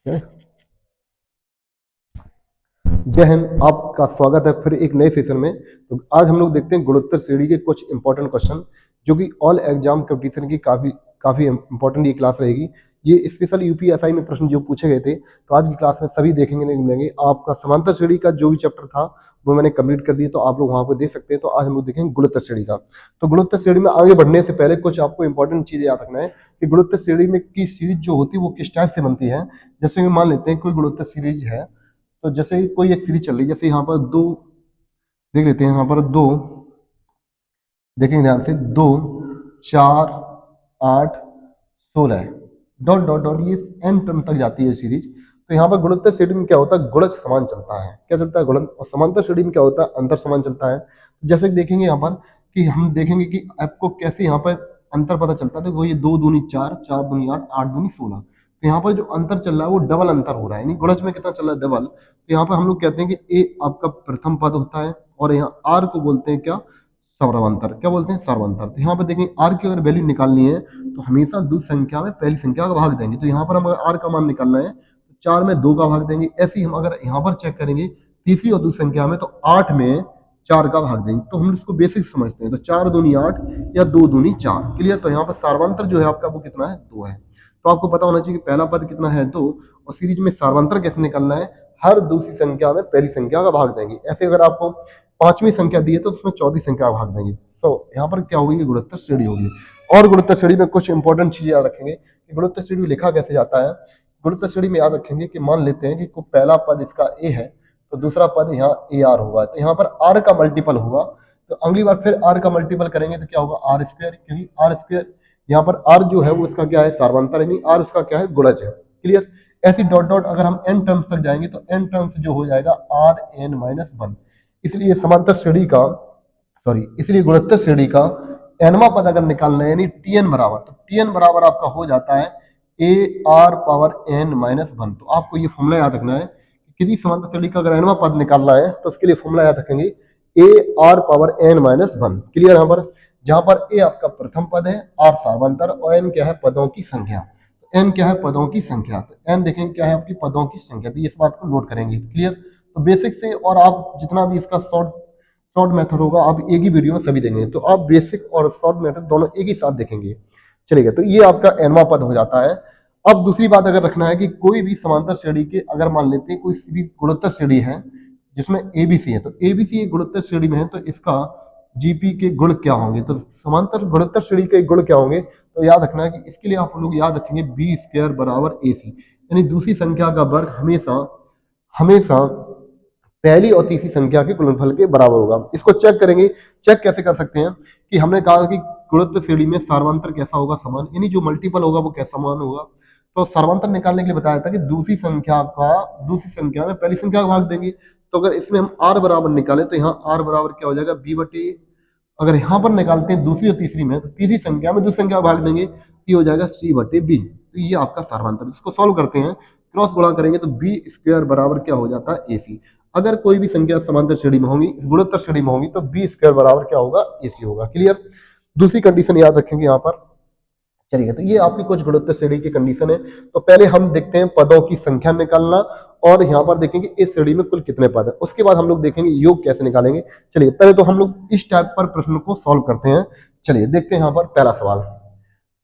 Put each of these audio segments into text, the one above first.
जय हिंद। आपका स्वागत है फिर एक नए सेशन में। तो आज हम लोग देखते हैं गुणोत्तर श्रेणी के कुछ इंपॉर्टेंट क्वेश्चन जो कि ऑल एग्जाम कंपटीशन की काफी काफी इंपॉर्टेंट ये क्लास रहेगी। ये स्पेशल यूपीएसआई में प्रश्न जो पूछे गए थे तो आज की क्लास में सभी देखने नहीं मिलेंगे। आपका समांतर श्रेणी का जो भी चैप्टर था वो मैंने कंप्लीट कर दिया, तो आप लोग वहां पर देख सकते हैं। तो आज हम लोग देखेंगे गुणोत्तर श्रेणी का। तो गुणोत्तर श्रेणी में आगे बढ़ने से पहले कुछ आपको इंपॉर्टेंट चीजें याद रखना है कि गुणोत्तर श्रेणी में की सीरीज जो होती है वो किस टाइप से बनती है। जैसे कि मान लेते हैं कोई गुणोत्तर सीरीज है, तो जैसे कोई एक सीरीज चल रही है, जैसे यहाँ पर दो देख लेते हैं। यहाँ पर दो देखेंगे ध्यान से, 2 4 8 16 डॉट डॉट डॉट, ये एन टर्म तक जाती है सीरीज। तो यहाँ पर गुणोत्तर श्रेणी में क्या होता है, गुणज समान चलता है। क्या चलता है? गुणज। और समांतर श्रेणी में क्या होता है, अंतर समान चलता है। जैसे कि देखेंगे यहाँ पर कि हम देखेंगे कि आपको कैसे यहाँ पर अंतर पता चलता है। तो वो ये 2 दूनी 4, 4 दूनी 8, 8 दूनी 16। तो यहाँ पर जो अंतर चल रहा है वो डबल अंतर हो रहा है, यानी गुणज में कितना चल रहा है, डबल। तो यहाँ पर हम लोग कहते हैं कि ए आपका प्रथम पद होता है और यहाँ आर को बोलते हैं क्या, सर्वांतर। क्या बोलते हैं? सर्वांतर। तो यहाँ पर देखेंगे आर की अगर वैल्यू निकालनी है तो हमेशा दूसरी संख्या में पहली संख्या का भाग देंगे। तो यहाँ पर हम अगर आर का मान निकालना है तो 4 में 2 का भाग देंगे। ऐसे ही हम अगर यहाँ पर चेक करेंगे तीसरी और दूसरी संख्या में तो 8 में 4 का भाग देंगे। तो हम इसको बेसिक समझते हैं। तो 4 दूनी 8 या 2 दूनी 4। क्लियर? तो यहाँ पर सर्वांतर जो है आपका वो कितना है, 2 है। तो आपको पता होना चाहिए कि पहला पद कितना है, 2। और सीरीज में सर्वांतर कैसे निकालना है, हर दूसरी संख्या में पहली संख्या का भाग देंगे। ऐसे अगर आपको पांचवी संख्या दी है तो उसमें चौथी संख्या का भाग देंगे। यहाँ पर क्या होगी, गुणोत्तर श्रेणी होगी। और गुणोत्तर श्रेणी में कुछ इंपॉर्टेंट चीजें याद रखेंगे कि गुणोत्तर श्रेणी लिखा कैसे जाता है। गुणोत्तर श्रेणी में याद रखेंगे कि मान लेते हैं कि पहला पद इसका ए है तो दूसरा पद यहाँ ए आर होगा। तो यहाँ पर आर का मल्टीपल होगा। तो अगली बार फिर आर का मल्टीपल करेंगे तो क्या होगा, आर स्क्वायर। क्योंकि आर स्क्वायर यहाँ पर आर जो है वो इसका क्या है, सर्वांतर, यानी आर उसका क्या है, गुणज है। क्लियर? ऐसी डॉट डॉट अगर हम एन टर्म्स तक जाएंगे तो एन टर्म्स जो हो जाएगा आर एन माइनस 1। इसलिए समांतर श्रेणी का इसलिए गुणोत्तर श्रेणी का एनवा पद अगर निकालना है यानी टी एन बराबर, तो टी एन बराबर आपका हो जाता है a r power n minus 1। तो आपको ये फॉर्मूला याद रखना है। किसी समांतर श्रेणी का अगर एनवा पद निकालना है तो उसके लिए फॉर्मूला याद रखेंगे a r power n minus 1। Clear? यहाँ पर जहां पर ए आपका प्रथम पद है, आर सर्वांतर और एन क्या है, पदों की संख्या। एन क्या है, पदों की संख्या। तो एन देखेंगे क्या है, आपकी पदों की संख्या। तो इस बात को नोट करेंगे। क्लियर? तो बेसिक से और आप जितना भी इसका शॉर्ट शॉर्ट मेथड होगा आप एक ही वीडियो में सभी देंगे। तो आप बेसिक और शॉर्ट मेथड दोनों एक ही साथ देखेंगे। चलिए, तो ये आपका एनवा पद हो जाता है। अब दूसरी बात अगर रखना है कि कोई भी समांतर श्रेणी के अगर मान लेते हैं कोई भी गुणोत्तर श्रेणी है जिसमें एबीसी है, तो एबीसी गुणोत्तर श्रेणी में है तो इसका जीपी के गुण क्या होंगे। तो समांतर गुणोत्तर श्रेणी के गुण क्या होंगे, तो याद रखना है कि इसके लिए आप लोग याद रखेंगे बी स्क्वायर बराबर ए सी, यानी दूसरी संख्या का वर्ग हमेशा हमेशा पहली और तीसरी संख्या के गुणनफल के बराबर होगा। इसको चेक करेंगे। चेक कैसे कर सकते हैं कि हमने कहा कि गुणोत्तर श्रेणी में सर्वांतर कैसा होगा, समान, यानी जो मल्टीपल होगा वो कैसा समान होगा। तो सर्वांतर निकालने के लिए बताया था कि दूसरी संख्या में पहली संख्या का भाग देंगे। तो अगर इसमें हम आर बराबर निकालें तो यहाँ आर बराबर क्या हो जाएगा, बी बटे। अगर यहाँ पर निकालते हैं दूसरी और तीसरी में तो तीसरी संख्या में दूसरी संख्या का भाग देंगे, ये हो जाएगा सी बटे बी। तो ये आपका सर्वांतर। इसको सॉल्व करते हैं, क्रॉस गुणा करेंगे तो बी स्क्वायर बराबर क्या हो जाता है, ए सी। अगर कोई भी संख्या समांतर श्रेणी में होंगी, गुणोत्तर श्रेणी में होंगी, तो बी स्क्वायर बराबर क्या होगा, ए सी होगा। क्लियर? दूसरी कंडीशन याद रखेंगे यहाँ पर। चलिए, तो ये आपकी कुछ गुणोत्तर श्रेणी की कंडीशन है। तो पहले हम देखते हैं पदों की संख्या निकालना और यहाँ पर देखेंगे इस श्रेणी में कुल कितने पद है। उसके बाद हम लोग देखेंगे योग कैसे निकालेंगे। चलिए, पहले तो हम लोग इस टाइप पर प्रश्न को सॉल्व करते हैं। चलिए देखते हैं यहाँ पर पहला सवाल।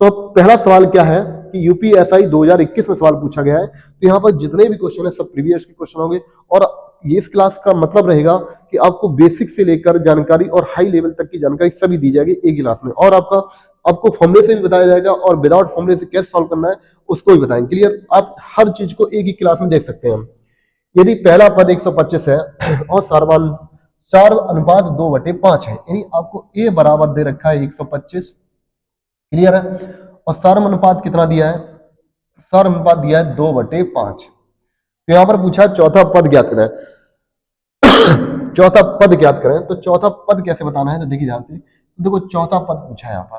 तो पहला सवाल क्या है कि यूपीएसआई 2021 में सवाल पूछा गया है। तो यहाँ पर जितने भी क्वेश्चन है सब प्रीवियस के क्वेश्चन होंगे और ये इस क्लास का मतलब रहेगा कि आपको बेसिक से लेकर जानकारी और हाई लेवल तक की जानकारी सभी दी जाएगी एक ही क्लास में। और आपको फॉर्मूले से भी बताया जाएगा और विदाउट फॉर्मूले से कैसे सॉल्व करना है उसको भी बताएंगे। क्लियर? आप हर चीज को एक ही क्लास में देख सकते हैं। यदि पहला पद 125 है और सर्व अनुपात 2/5 है, यानी आपको ए बराबर दे रखा है 125। क्लियर है? और सर्व अनुपात कितना दिया है, सर्व अनुपात दिया है 2/5। तो यहां पर पूछा चौथा पद ज्ञात करें। चौथा पद ज्ञात करें, तो चौथा पद कैसे बताना है, तो देखिए ध्यान से। तो देखो चौथा पद पूछा है यहाँ पर,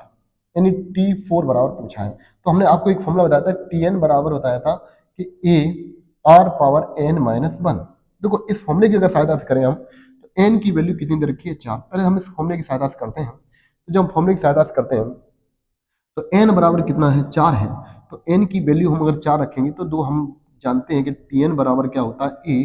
यानी T4 बराबर पूछा है। तो हमने आपको एक फॉर्मूला बताया था, Tn बराबर बताया था कि a r power n minus 1। देखो इस फॉर्मूले की अगर सहायता से करें हम तो n की वैल्यू कितनी दे रखी है, 4। पहले हम इस फॉर्मूले की सहायता से करते हैं। तो जब हम फॉर्मूले की सहायता से करते हैं तो n बराबर कितना है, 4 है। तो n की वैल्यू हम अगर 4 रखेंगे तो दो हम जानते हैं कि टी एन बराबर क्या होता है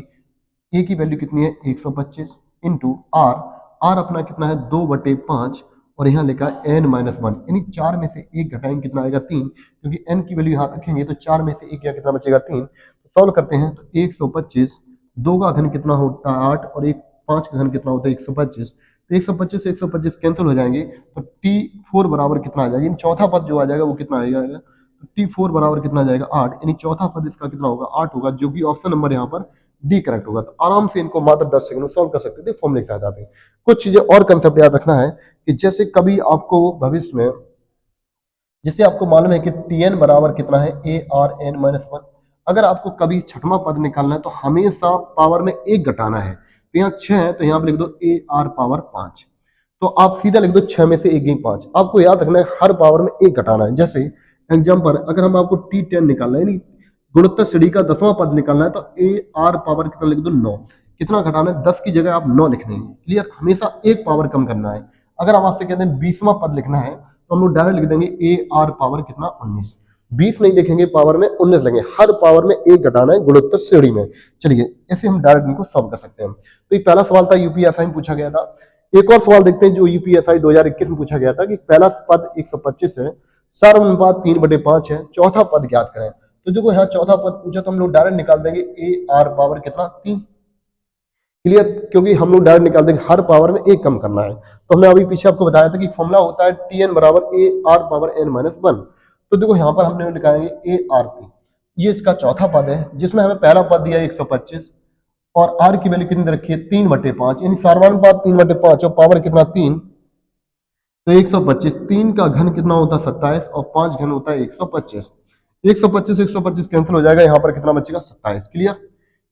ए की वैल्यू कितनी है 125 इंटू आर, आर अपना कितना है 2/5 और यहाँ लिखा है n-1, यानी 4 में से 1 घटाएंगे कितना आएगा 3, क्योंकि n की वैल्यू यहाँ रखेंगे तो 4 में से 1 या कितना बचेगा 3। तो सॉल्व करते हैं तो 125, 2 का घन कितना होता है 8 और 5 का घन कितना होता है 125, तो 125 से 125 कैंसिल हो जाएंगे तो T4 बराबर कितना आ जाएगा, चौथा पद जो आ जाएगा वो कितना आएगा, तो T4 बराबर कितना आ जाएगा 8, यानी चौथा पद इसका कितना होगा 8 होगा, जो कि ऑप्शन नंबर यहाँ पर डी करेक्ट होगा। तो आराम से इनको मात्र 10 सेकंड में सॉल्व कर सकते थे, फॉर्मूले के साथ आते हैं। कुछ चीजें और कंसेप्ट याद रखना है कि जैसे कभी आपको भविष्य में जैसे आपको मालूम है कि टी एन बराबर कितना है ARN-1, अगर आपको कभी छठवां पद निकालना है तो हमेशा पावर में 1 घटाना है, तो यहाँ 6 है तो यहाँ पे लिख दो AR पावर 5, तो आप सीधा लिख दो 6 में से 1 गई 5। आपको याद रखना है हर पावर में 1 घटाना है। जैसे एग्जाम्पल अगर हम आपको T10 निकालना है यानी गुणोत्तर श्रेणी का 10वां पद निकालना है तो AR पावर कितना लिख दो 9, कितना घटाना है 10 की जगह आप 9 लिखने हैं। क्लियर, हमेशा 1 पावर कम करना है। अगर हम आपसे कहते हैं 20वां पद लिखना है तो हम लोग डायरेक्ट लिख देंगे AR पावर कितना 19, 20 नहीं लिखेंगे पावर में 19 लेंगे, हर पावर में 1 घटाना है गुणोत्तर श्रेणी में। चलिए ऐसे हम डायरेक्ट इनको सॉल्व कर सकते हैं। तो ये पहला सवाल था यूपीएसआई में पूछा गया था। एक और सवाल देखते हैं जो यूपीएसआई 2021 में पूछा गया था कि पहला पद 125 है, सार्वनुपात 3/5 है, चौथा पद ज्ञात करें। तो देखो यहाँ चौथा पद पूछा तो हम लोग डायरेक्ट निकाल देंगे AR पावर कितना 3। क्लियर, क्योंकि हम लोग डायरेक्ट निकाल देंगे हर पावर में 1 कम करना है। तो हमने अभी पीछे आपको बताया था कि फॉर्मूला होता है Tn बराबर AR पावर n-1। तो देखो यहाँ पर हमने लिखाएंगे AR3, ये इसका चौथा पद है जिसमें हमें पहला पद दिया 125 और R की वैल्यू कितनी रखी है 3/5, यानी सार्वनुपात 3/5 और पावर कितना 3, तो 125, 3 का घन कितना होता है 27 और 5 घन होता है 125, 125 कैंसिल हो जाएगा, यहाँ पर कितना बचेगा 27। क्लियर,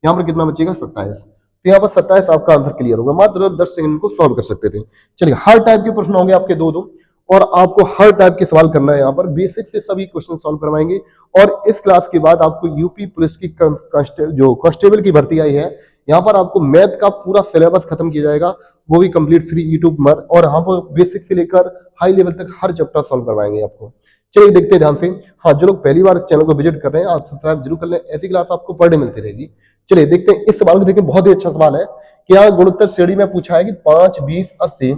यहाँ पर कितना बचेगा 27, तो यहाँ पर 27 आपका आंसर क्लियर होगा। मात्र 10 सेकंड को सॉल्व कर सकते थे। चलिए हर टाइप के प्रश्न होंगे आपके दो और आपको हर टाइप के सवाल करना है। यहाँ पर बेसिक से सभी क्वेश्चन सॉल्व करवाएंगे और इस क्लास के बाद आपको यूपी पुलिस की जो कांस्टेबल की भर्ती आई है, यहाँ पर आपको मैथ का पूरा सिलेबस खत्म किया जाएगा, वो भी कंप्लीट फ्री यूट्यूब पर, और यहाँ पर बेसिक से लेकर हाई लेवल तक हर चैप्टर सॉल्व करवाएंगे आपको। चलिए देखते हैं ध्यान से। हाँ, जो लोग पहली बार चैनल को विजिट कर रहे हैं आप सब्सक्राइब जरूर कर लें, ऐसी क्लास आपको पर डे मिलती रहेगी। चलिए देखते हैं इस सवाल को। देखिए बहुत ही अच्छा सवाल है कि यहाँ गुणोत्तर श्रेणी में पूछा है कि 5, 20, 80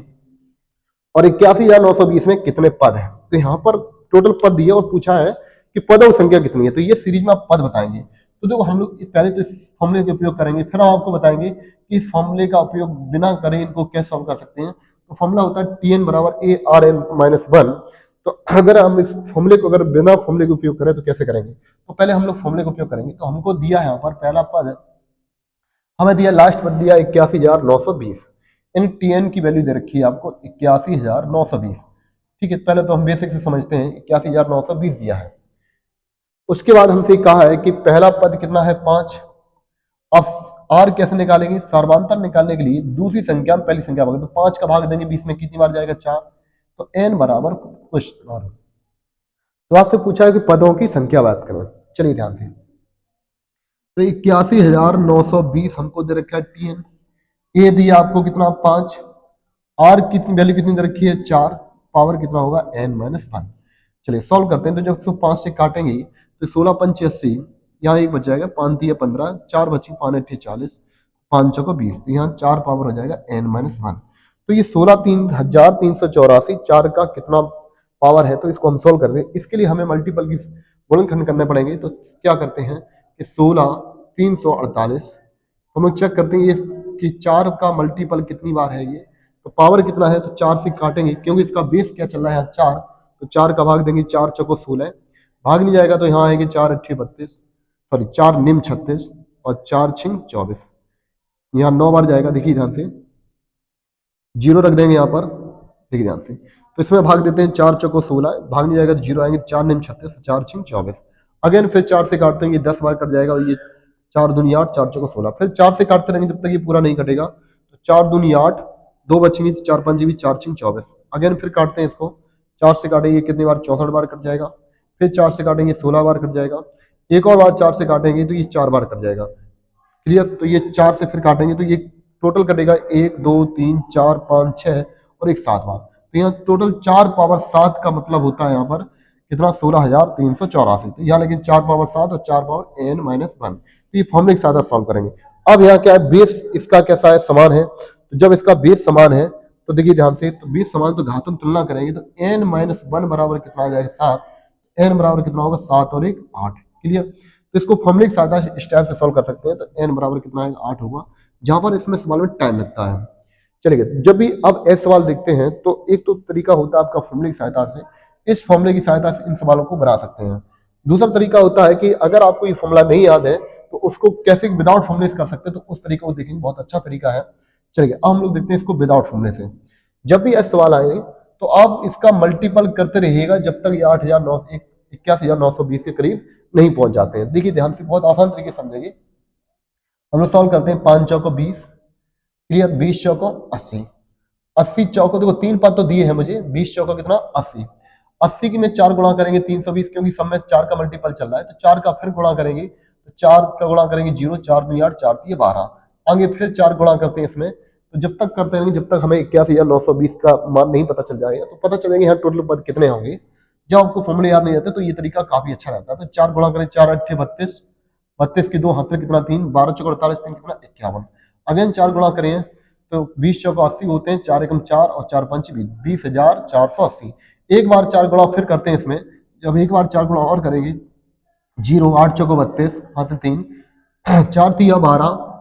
और 81,920 में कितने पद हैं। तो यहाँ पर टोटल पद दिया और पूछा है कि पदों की संख्या कितनी है, तो ये सीरीज में आप पद बताएंगे। तो देखो हम लोग पहले तो इस फॉर्मूले का उपयोग करेंगे, फिर हम आपको बताएंगे कि इस फॉर्मूले का उपयोग बिना करे इनको कैसे सॉल्व कर सकते हैं। तो फॉर्मूला होता है Tn बराबर ARN-1। तो अगर हम इस फॉर्मूले को अगर बिना फॉर्मूले के उपयोग करें तो कैसे करेंगे, तो पहले हम लोग फॉर्मूले का उपयोग करेंगे। तो हमको दिया है यहाँ पर पहला पद हमें दिया, लास्ट पद दिया 81,920, यानी Tn की वैल्यू दे रखी है आपको 81,920। ठीक है, पहले तो हम बेसिक से समझते हैं 81,920 दिया है। उसके बाद हमसे कहा है कि पहला पद कितना है 5। अब R कैसे निकालेंगे, सर्वांतर निकालने के लिए दूसरी संख्या में पहली संख्या भाग, तो 5 का भाग देंगे 20 में कितनी बार जाएगा 4, तो n बराबर कुछ बार। तो आपसे पूछा है कि पदों की संख्या बात करें। चलिए ध्यान से, तो 81,920 हमको दे रखा है Tn, ए दिया आपको कितना 5, R कितनी वैल्यू कितनी दे रखी है 4, पावर कितना होगा n-1। चलिए सॉल्व करते हैं। तो जब 105 से काटेंगे तो 16 पंच 80, यहाँ एक बच जाएगा 5 दिया 15, 4 बची 5 8 40, 5 चौको 20, तो यहाँ 4 पावर हो जाएगा n-1। तो ये 16,384 4 का कितना पावर है, तो इसको हम सॉल्व करते हैं। इसके लिए हमें मल्टीपल की गुणनखंड करने पड़ेंगे। तो क्या करते हैं कि 16,348 हम लोग चेक करते हैं ये कि 4 का मल्टीपल कितनी बार है ये, तो पावर कितना है, तो 4 से काटेंगे क्योंकि इसका बेस क्या चल रहा है 4, तो 4 का भाग देंगे 4 चौको 16, भाग नहीं जाएगा तो यहाँ आएंगे 4 8 32, सॉरी 4 निम 36 और 4 छिंग 24, यहाँ 9 बार जाएगा। देखिए ध्यान से, जीरो रख देंगे यहाँ पर, देखिए ध्यान से। तो इसमें भाग देते हैं 4 चौको 16, भाग नहीं जाएगा तो जीरो आएंगे, 4 निम 36, 4 छिंग 24, अगेन फिर 4 से काटते हैं, ये 10 बार कट जाएगा और ये 4 दूनी 8, 4 चौको 16, फिर 4 से काटते रहेंगे जब तक ये पूरा नहीं कटेगा। तो 4 दूनी 8, 2 बचेंगे, 4 5 भी 4 छिंग 24, अगेन फिर काटते हैं इसको, 4 से काटेंगे कितनी बार 64 बार कट जाएगा, फिर 4 से काटेंगे 16 बार कट जाएगा, एक और बार 4 से काटेंगे तो ये 4 बार कट जाएगा। क्लियर, तो ये 4 से फिर काटेंगे तो ये टोटल कटेगा 1 2 3 4 5 6 और एक 7 बार। तो यहाँ टोटल 4 पावर 7 का मतलब होता है यहाँ पर कितना 16,384। तो यहाँ लेकिन 4 पावर 7 और 4 पावर n-1। तो ये फॉर्मूले के साथ सॉल्व करेंगे। अब यहाँ क्या है, बेस इसका कैसा है, समान है। तो जब इसका बेस समान है तो देखिए ध्यान से, तो बेस समान तो घातों में तुलना करेंगे तो n-1 बराबर कितना आ जाएगा 7। n बराबर कितना होगा 7 और 1 8। क्लियर। तो इसको फॉर्मूले के साथ इस टाइप से सॉल्व कर सकते हैं। तो n बराबर कितना है 8 होगा, जहां पर इसमें सवाल में टाइम लगता है। चलिए, जब भी अब ऐसे सवाल देखते हैं तो एक तो तरीका होता है आपका फॉर्मूले की सहायता से, इस फॉर्मूले की सहायता से इन सवालों को बना सकते हैं। दूसरा तरीका होता है कि अगर आपको ये फॉर्मूला नहीं याद है तो उसको कैसे विदाउट फॉर्मूले से कर सकते हैं, तो उस तरीके को देखेंगे, बहुत अच्छा तरीका है। चलिए अब हम लोग देखते हैं इसको विदाउट फॉर्मूले से। जब भी ऐसे सवाल आए तो आप इसका मल्टीपल करते रहिएगा जब तक ये 81,920 के करीब नहीं पहुंच जाते हैं। देखिए ध्यान से, बहुत आसान तरीके से समझेंगे। हम लोग सॉल्व करते हैं। 5 चौको 20, क्लियर। 20 चौको 80, 80 चौको, देखो 3 पद तो दिए हैं मुझे, 20 चौको कितना 80। 80 की में 4 गुणा करेंगे 320, क्योंकि सब में 4 का मल्टीपल चल रहा है, तो 4 का फिर गुणा करेंगे, तो 4 का गुणा करेंगे 0, 4 दूनी 8, 4 3 12। आगे फिर 4 गुणा करते हैं इसमें, तो जब तक करते रहेंगे जब तक हमें 81,920 का मान नहीं पता चल जाएगा। तो पता चलेगा यहाँ टोटल पद कितने होंगे। जब आपको फॉर्मूले याद नहीं आते तो ये तरीका काफी अच्छा रहता है। तो 4 गुणा करें, 4 8 32, 32 की 2 हाथ से कितना 3, 12 चौक 48, 3 कितना 51। अगेन 4 गुणा करें तो 20 चौक 80 होते हैं, 4 एकम 4 और 4 पंच 20, 20,480। एक बार 4 गुणा फिर करते हैं इसमें, जब एक बार 4 गुणा और करेंगे, 0, 8 चौको 32 हाथ से 3, 4 3 12,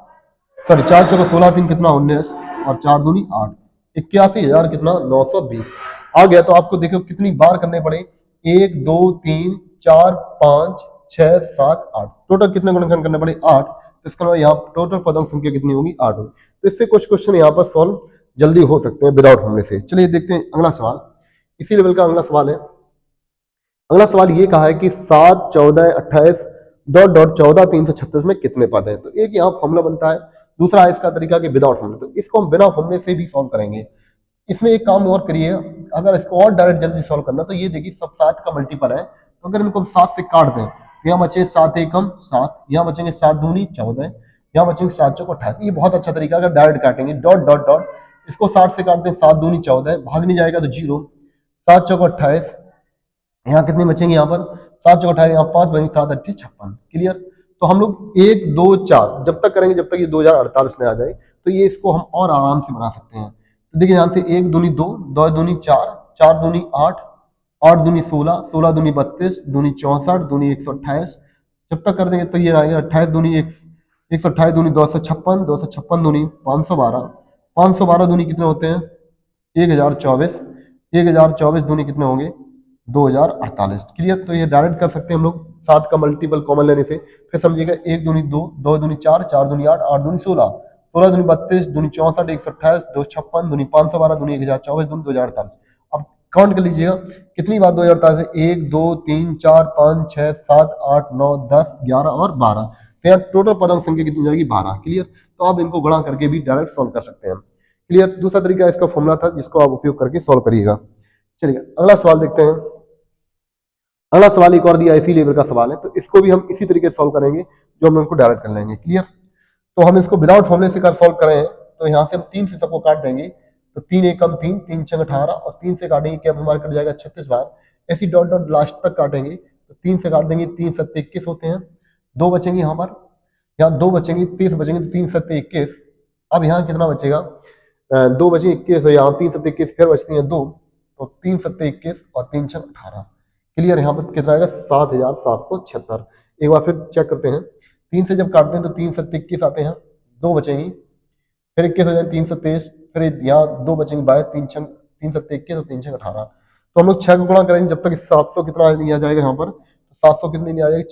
सॉरी 4 चौको 16, 3 कितना 19 और 4 दूनी 8, 81,000 कितना 920 आ गया। तो आपको देखो कितनी बार करने पड़े, 1 2 3 4 5 6 7 8, टोटल कितने गुणनखंड करने पड़े 8। तो इसका मतलब यहाँ टोटल पदों संख्या कितनी होगी 8 होगी। तो इससे कुछ क्वेश्चन यहाँ पर सॉल्व जल्दी हो सकते हैं विदाउट फॉर्मूले से। चलिए देखते हैं अगला सवाल, इसी लेवल का अगला सवाल है। अगला सवाल ये कहा है कि 7 14 28 डॉट डॉट 14 336 में कितने पद हैं। तो एक यहाँ फॉर्मूला बनता है, दूसरा है इसका तरीका कि विदाउट फॉर्मूले। तो इसको हम बिना फॉर्मूले से भी सॉल्व करेंगे। इसमें एक काम और करिए, अगर इसको और डायरेक्ट जल्दी सॉल्व करना, तो ये देखिए सब 7 का मल्टीपल है, तो अगर इनको हम 7 से काट दें तो यहाँ बचे 7 एकम 7, यहाँ बचेंगे 7 दूनी 14, यहाँ बचेंगे 7 चौक 28। ये बहुत अच्छा तरीका, अगर डायरेक्ट काटेंगे डॉट डॉट डॉट, इसको 60 से काटते हैं, 7 दूनी 14, भाग नहीं जाएगा तो 0, 7 चौक 28, यहाँ कितने बचेंगे, यहाँ पर 7 चौक 28, यहाँ 5 बचेंगे, 7 8 56। क्लियर। तो हम लोग 1 2 4 जब तक करेंगे जब तक ये 2048 में आ जाए, तो ये इसको हम और आराम से बना सकते हैं। तो देखिए ध्यान से, 1 दूनी 2, 2 दूनी 4, 4 दूनी 8, 8 दूनी 16, 16 दूनी 32, दूनी 64, दूनी 128। जब तक कर देंगे तो ये आएगा 28 दूनी 128, दूनी 256, 256 दूनी 512, 512 दूनी कितने होते हैं 1024, 1024 दूनी कितने होंगे 2048। क्लियर। तो ये डायरेक्ट कर सकते हैं हम लोग 7 का मल्टीपल कॉमन लेने से। फिर समझिएगा 1 दूनी 2, 2 दूनी 4, 4 दूनी 8, 8 दूनी 16, 16 दूनी 32, दूनी 64, 128, 256, दूनी 512, दूनी 1024, दूनी 2048। अब काउंट कर लीजिएगा कितनी बार 2048 है, 1 2 3 4 5 6 7 8 9 10 11 और 12। तो यहाँ टोटल पदांक संख्या कितनी हो जाएगी 12। क्लियर। तो आप इनको गुणा करके भी डायरेक्ट सॉल्व कर सकते हैं। क्लियर। दूसरा तरीका इसका फॉर्मूला था जिसको आप उपयोग करके सॉल्व करिएगा। चलिए अगला सवाल देखते हैं। अगला सवाल एक और दिया, इसी लेवल का सवाल है, तो इसको भी हम इसी तरीके से सॉल्व करेंगे जो हम इनको डायरेक्ट कर लेंगे। क्लियर। तो हम इसको विदाउट फॉर्मूले से कर सॉल्व करें तो यहाँ से हम 3 से सबको काट देंगे, तो 3 एकम 3, 3 छंग 18 और 3 से काटेंगे क्या हमारा कट जाएगा 36 बार। ऐसी डॉट डॉट लास्ट तक काटेंगे तो 3 से काट देंगे, 3 7 21 होते हैं, 2 बचेंगे यहाँ पर, यहाँ 2 बचेंगे, 30 बचेंगे, तो 3 7 21। अब यहाँ कितना बचेगा 2 बचे 21, यहाँ 3 7 21 फिर बचती हैं 2, तो 3 7 21 और 3 छंग 18। क्लियर। यहाँ पर कितना आएगा 7,776। एक बार फिर चेक करते हैं, 3 से जब काटते हैं तो 3 7 21 आते हैं, 2 बचेंगी, फिर 21 हो जाए 3 27, फिर यहाँ 2 बचेंगे 22, 3 7 21 और 3 छंग 18। तो हम लोग 6 को गुणा करेंगे जब तक 700 कितना नहीं आ जाएगा, यहाँ पर 700 कितने नहीं आ जाएगा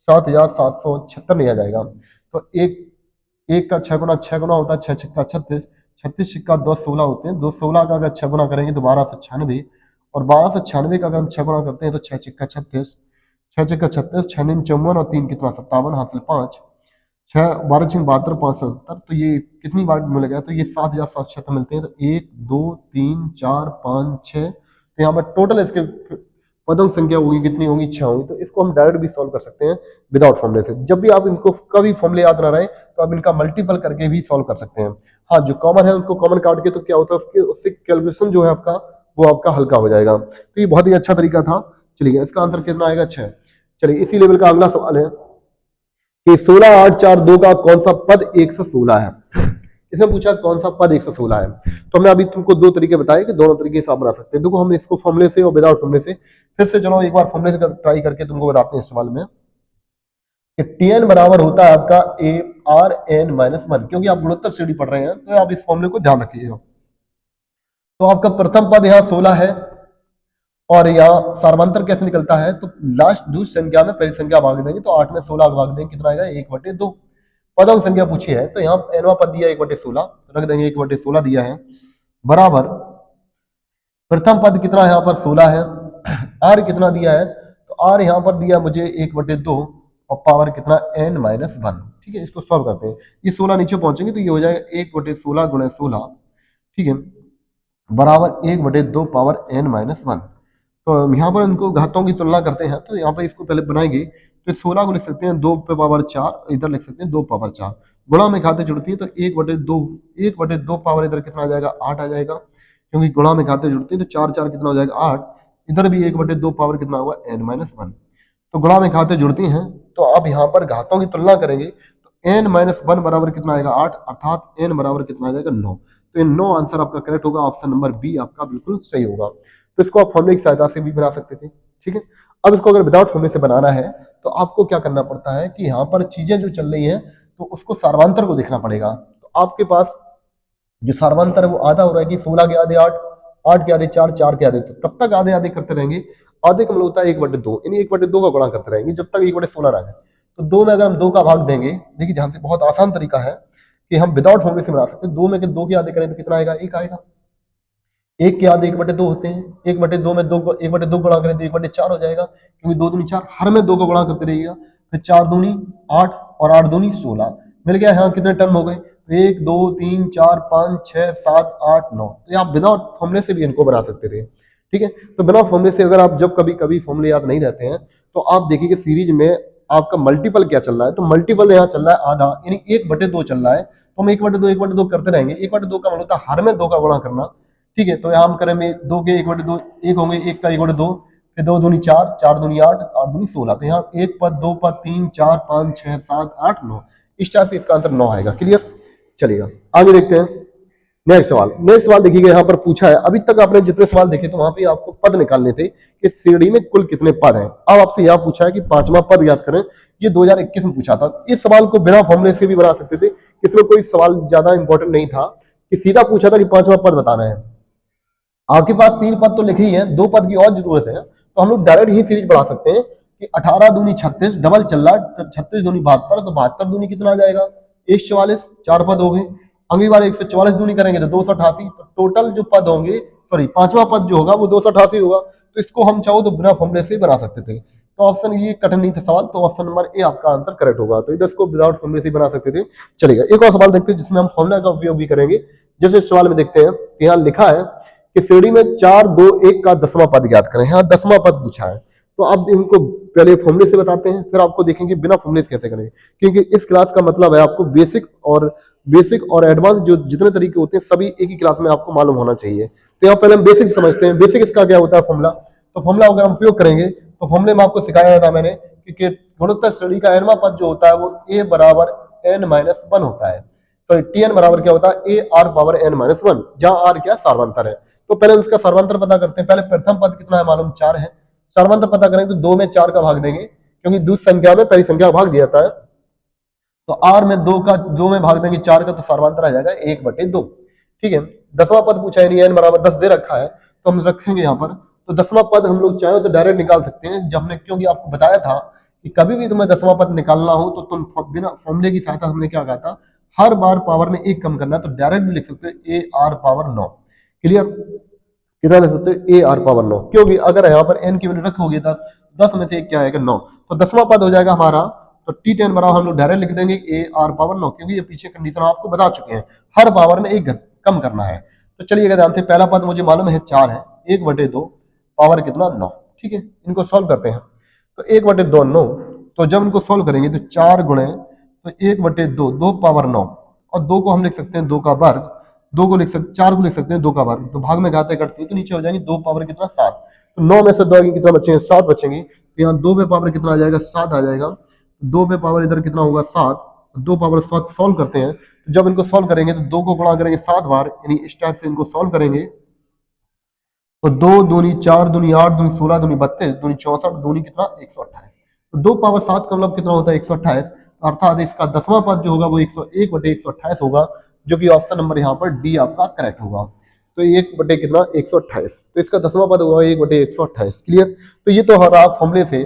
7,776 नहीं आ जाएगा। तो एक का 6 गुना होता है 6 छक्का 36, 36 छिक्का 2 16 होते हैं, 2 16 का अगर 6 गुना करेंगे तो 1296, और 1296 का अगर हम 6 गुना करते हैं तो 6 छिक्का 36, 6 छिक्का 36, 6 9 54 और 3 कितना 57 हासिल 5, 6 12 6 72 5 77। तो ये कितनी बार मिलेगा, तो ये 7,776 मिलते हैं। तो 1 2 3 4 5 6, तो यहाँ पर टोटल इसके पदों की संख्या होगी कितनी होगी 6 होगी। तो इसको हम डायरेक्ट भी सॉल्व कर सकते हैं विदाउट फॉर्मूले से। जब भी आप इनको कभी फॉर्मूले याद ना रहे तो आप इनका मल्टीपल करके भी सॉल्व कर सकते हैं। हाँ, जो कॉमन है उसको कॉमन काट के, तो क्या होता है उससे कैलकुलेशन जो है आपका वो आपका हल्का हो जाएगा। तो ये बहुत ही अच्छा तरीका था चलिए इसका आंसर कितना आएगा 6। चलिए इसी लेवल का अगला सवाल है कि 16 8 4 2 का कौन सा पद 116 है। इसमें पूछा कौन सा पद 116 है। तो हमने अभी तुमको दो तरीके बताए कि दोनों तरीके से आप बना सकते हैं। देखो हम इसको फॉर्मूले से और विदाउट फॉर्मूले से फिर से चलो एक बार फॉर्मूले से ट्राई करके तुमको बताते हैं इस सवाल में कि Tn बराबर होता है आपका a r n minus one, क्योंकि आप गुणोत्तर श्रेणी पढ़ रहे हैं तो आप इस फॉर्मूले को ध्यान रखिएगा। तो आपका प्रथम पद यहाँ 16 है और यहाँ सार्वंतर कैसे निकलता है, तो लास्ट दूसरी संख्या में पहली संख्या भाग देंगे तो 8 में 16 भाग देंगे, कितना आएगा 1/2। पदों की संख्या पूछी है तो यहाँ एनवा पद दिया 1/16, तो रख देंगे 1/16 दिया है बराबर प्रथम पद कितना यहाँ पर 16 है, आर कितना दिया है तो आर यहाँ पर दिया मुझे 1/2 और पावर कितना n-1। ठीक है, इसको सॉल्व करते हैं। ये 16 नीचे पहुंचेंगे तो ये हो जाएगा 1/16 गुणे 16, ठीक है, बराबर 1/2 पावर n-1। तो यहाँ पर इनको घातों की तुलना करते हैं तो यहाँ पर इसको पहले बनाएंगे तो 16 को लिख सकते हैं 2 पे पावर 4, इधर लिख सकते हैं 2 पावर 4, गुणा में खाते जुड़ती है तो 1/2 पावर इधर कितना आ जाएगा 8 आ जाएगा, क्योंकि गुणा में खाते जुड़ती है तो 4 4 कितना हो जाएगा 8, इधर भी 1/2 पावर कितना होगा n-1। तो गुणा में खाते जुड़ती हैं तो अब यहाँ पर घातों की तुलना करेंगे तो n-1 बराबर कितना आएगा 8, अर्थात n बराबर कितना आ जाएगा 9। तो ये 9 आंसर आपका करेक्ट होगा, ऑप्शन नंबर बी आपका बिल्कुल सही होगा। तो इसको आप फॉर्मूले की सहायता से भी बना सकते थे। ठीक है, अब इसको अगर विदाउट फॉर्मूले से बनाना है तो आपको क्या करना पड़ता है कि यहाँ पर चीजें जो चल रही हैं तो उसको सार्वंतर को देखना पड़ेगा। तो आपके पास जो सार्वंतर है वो आधा हो रहा है कि 16 के आधे 8, 8 के आधे 4, 4 के आधे, तो तब तक आधे आधे करते रहेंगे। आधे का मतलब होता है 1/2, यानी 1/2 का गुणा करते रहेंगे जब तक 1/16 ना जाए। तो 2 में अगर हम 2 का भाग देंगे, देखिए ध्यान से, बहुत आसान तरीका है कि हम विदाउट फॉर्मूले से बना सकते हैं। 2 में के 2 के आधे करें तो कितना आएगा 1 आएगा, 1 के आधे 1/2 होते हैं, 1/2 में 2 1/2 गुणा करें तो 1/4 हो जाएगा, क्योंकि 2 दूनी 4, हर में 2 का गुणा करते रहिएगा। फिर 4 दूनी 8 और 8 दूनी 16 मिल गया। यहाँ कितने टर्म हो गए 1 2 3 4 5 6 7 8 9। तो ये आप विदाउट फॉर्मूले से भी इनको बना सकते थे। ठीक है, तो बिना फॉर्मूले से अगर आप जब कभी कभी फॉर्मूले याद नहीं रहते हैं तो आप देखिए सीरीज में आपका मल्टीपल क्या चल रहा है। तो मल्टीपल यहाँ चल रहा है आधा, यानी 1/2 चल रहा है, तो हम 1/2 करते रहेंगे। 1/2 का मतलब होता है हर में 2 का गुणा करना। ठीक है, तो यहाँ हम करेंगे 2 के 1/2 1 होंगे, 1 का 1/2, फिर 2 दूनी 4, 4 दूनी 8, 8 दूनी 16। तो यहाँ 1 पद 2 पद 3 4 5 6 7 8 9, इस टाइप से इसका आंसर 9 आएगा। क्लियर, चलिएगा आगे देखते हैं नेक्स्ट सवाल। नेक्स्ट सवाल देखिएगा, यहाँ पर पूछा है, अभी तक आपने जितने सवाल देखे तो वहां पे आपको पद निकालने थे कि श्रेणी में कुल कितने पद हैं। अब आपसे यहाँ पूछा है कि 5वां पद याद करें। ये 2021 में पूछा था। इस सवाल को बिना फॉर्मूले से भी बना सकते थे, इसमें कोई सवाल ज्यादा इंपॉर्टेंट नहीं था, कि सीधा पूछा था कि 5वां पद बताना है। आपके पास 3 पद तो लिखे ही हैं, 2 पद की और जरूरत है, तो हम लोग डायरेक्ट ही सीरीज बढ़ा सकते हैं कि 18 दूनी 36, डबल चल रहा है, 36 दूनी 72, तो 72 दूनी कितना आ जाएगा 144, 4 पद हो गए। अगली बार 144 दूनी करेंगे तो 288, तो टोटल जो पद होंगे, सॉरी 5वां पद जो होगा वो 288 होगा। तो इसको हम चाहो तो बिना फॉर्मूले से बना सकते थे। तो ऑप्शन ये कठिन नहीं था सवाल, तो ऑप्शन नंबर ए आपका आंसर करेक्ट होगा। तो इधर इसको विदाउट फॉर्मूले से बना सकते थे। चलेगा, एक और सवाल देखते हैं जिसमें हम फॉर्मूला का उपयोग भी करेंगे। जैसे इस सवाल में देखते हैं, यहाँ लिखा है कि श्रेणी में 4 2 1 का 10वां पद याद करें। यहाँ 10वां पद पूछा है, तो अब इनको पहले फॉर्मूले से बताते हैं, फिर आपको देखेंगे बिना फॉर्मूले से कैसे करेंगे, क्योंकि इस क्लास का मतलब है आपको बेसिक और एडवांस जो जितने तरीके होते हैं सभी एक ही क्लास में आपको मालूम होना चाहिए। तो यहाँ पहले हम बेसिक समझते हैं। बेसिक इसका क्या होता है फॉर्मूला। तो फॉर्मूला अगर हम उपयोग करेंगे तो फॉर्मूले में आपको सिखाया था मैंने कि गुणोत्तर श्रेणी का nवां पद जो होता है वो a बराबर n-1 होता है। तो Tn बराबर क्या होता है a r पावर n-1, जहां r क्या सार्वंतर है। तो पहले इसका सार्वंतर पता करते हैं। पहले प्रथम पद कितना है मालूम 4 है, सार्वंतर पता करें तो 2 में 4 का भाग देंगे, क्योंकि दूसरी संख्या में पहली संख्या का भाग दिया जाता है। तो r में 2 में भाग देंगे 4 का, तो सार्वंतर आ जाएगा 1/2। ठीक है, 10वां पद पूछा है, n बराबर 10 दे रखा है, तो हम रखेंगे यहाँ पर। तो 10वां पद हम लोग चाहे तो डायरेक्ट निकाल सकते हैं, जब हमने क्योंकि आपको बताया था कि कभी भी तुम्हें 10वां पद निकालना हो तो तुम बिना फॉर्मूले की सहायता हमने क्या कहा था, हर बार पावर में 1 कम करना। तो डायरेक्ट भी लिख सकते हैं a r पावर 9। क्लियर, कितना लिख सकते हैं a r पावर 9, क्योंकि अगर यहाँ पर n की वैल्यू रखोगे तो 10 में से 1 क्या आएगा 9, तो 10वां पद हो जाएगा हमारा। तो T10 बराबर हम लोग डायरेक्ट लिख देंगे a r पावर 9, क्योंकि ये पीछे कंडीशन आपको बता चुके हैं, हर पावर में 1 कम करना है। तो चलिए ध्यान से, पहला पद मुझे मालूम है 4 है, 1/2 पावर कितना 9। ठीक है, इनको सॉल्व करते हैं। तो 1/2 9, तो जब इनको सॉल्व करेंगे तो 4 गुणे तो 1/2 2 पावर 9, और 2 को हम लिख सकते हैं 2 का वर्ग, 2 को लिख सकते 4 को लिख सकते हैं 2 का वर्ग, तो भाग में घातें कटती है तो नीचे हो जाएंगे 2 पावर कितना 7। तो 9 में से 2 आगे कितना बचेंगे, 7 बचेंगे। तो यहाँ 2 पे पावर कितना आ जाएगा, 7 आ जाएगा। 2 पे पावर इधर कितना होगा, 7। 2 पावर 7 सॉल्व करते हैं, तो जब इनको सॉल्व करेंगे तो 2 को गुणा करेंगे 7 बार, यानी इस टाइप से इनको सॉल्व करेंगे। तो 2 दूनी 4 दूनी 8 दूनी 16 दूनी 32 दूनी 64 दूनी कितना 128। तो 2 पावर 7 का मतलब कितना होता है, 128। अर्थात इसका 10वां पद जो होगा वो 101/128 होगा, जो कि ऑप्शन नंबर यहाँ पर डी आपका करेक्ट होगा। तो 1 कितना 128, तो इसका 10वां पद होगा 1/128। क्लियर। तो ये तो हर आप फॉर्मूले से।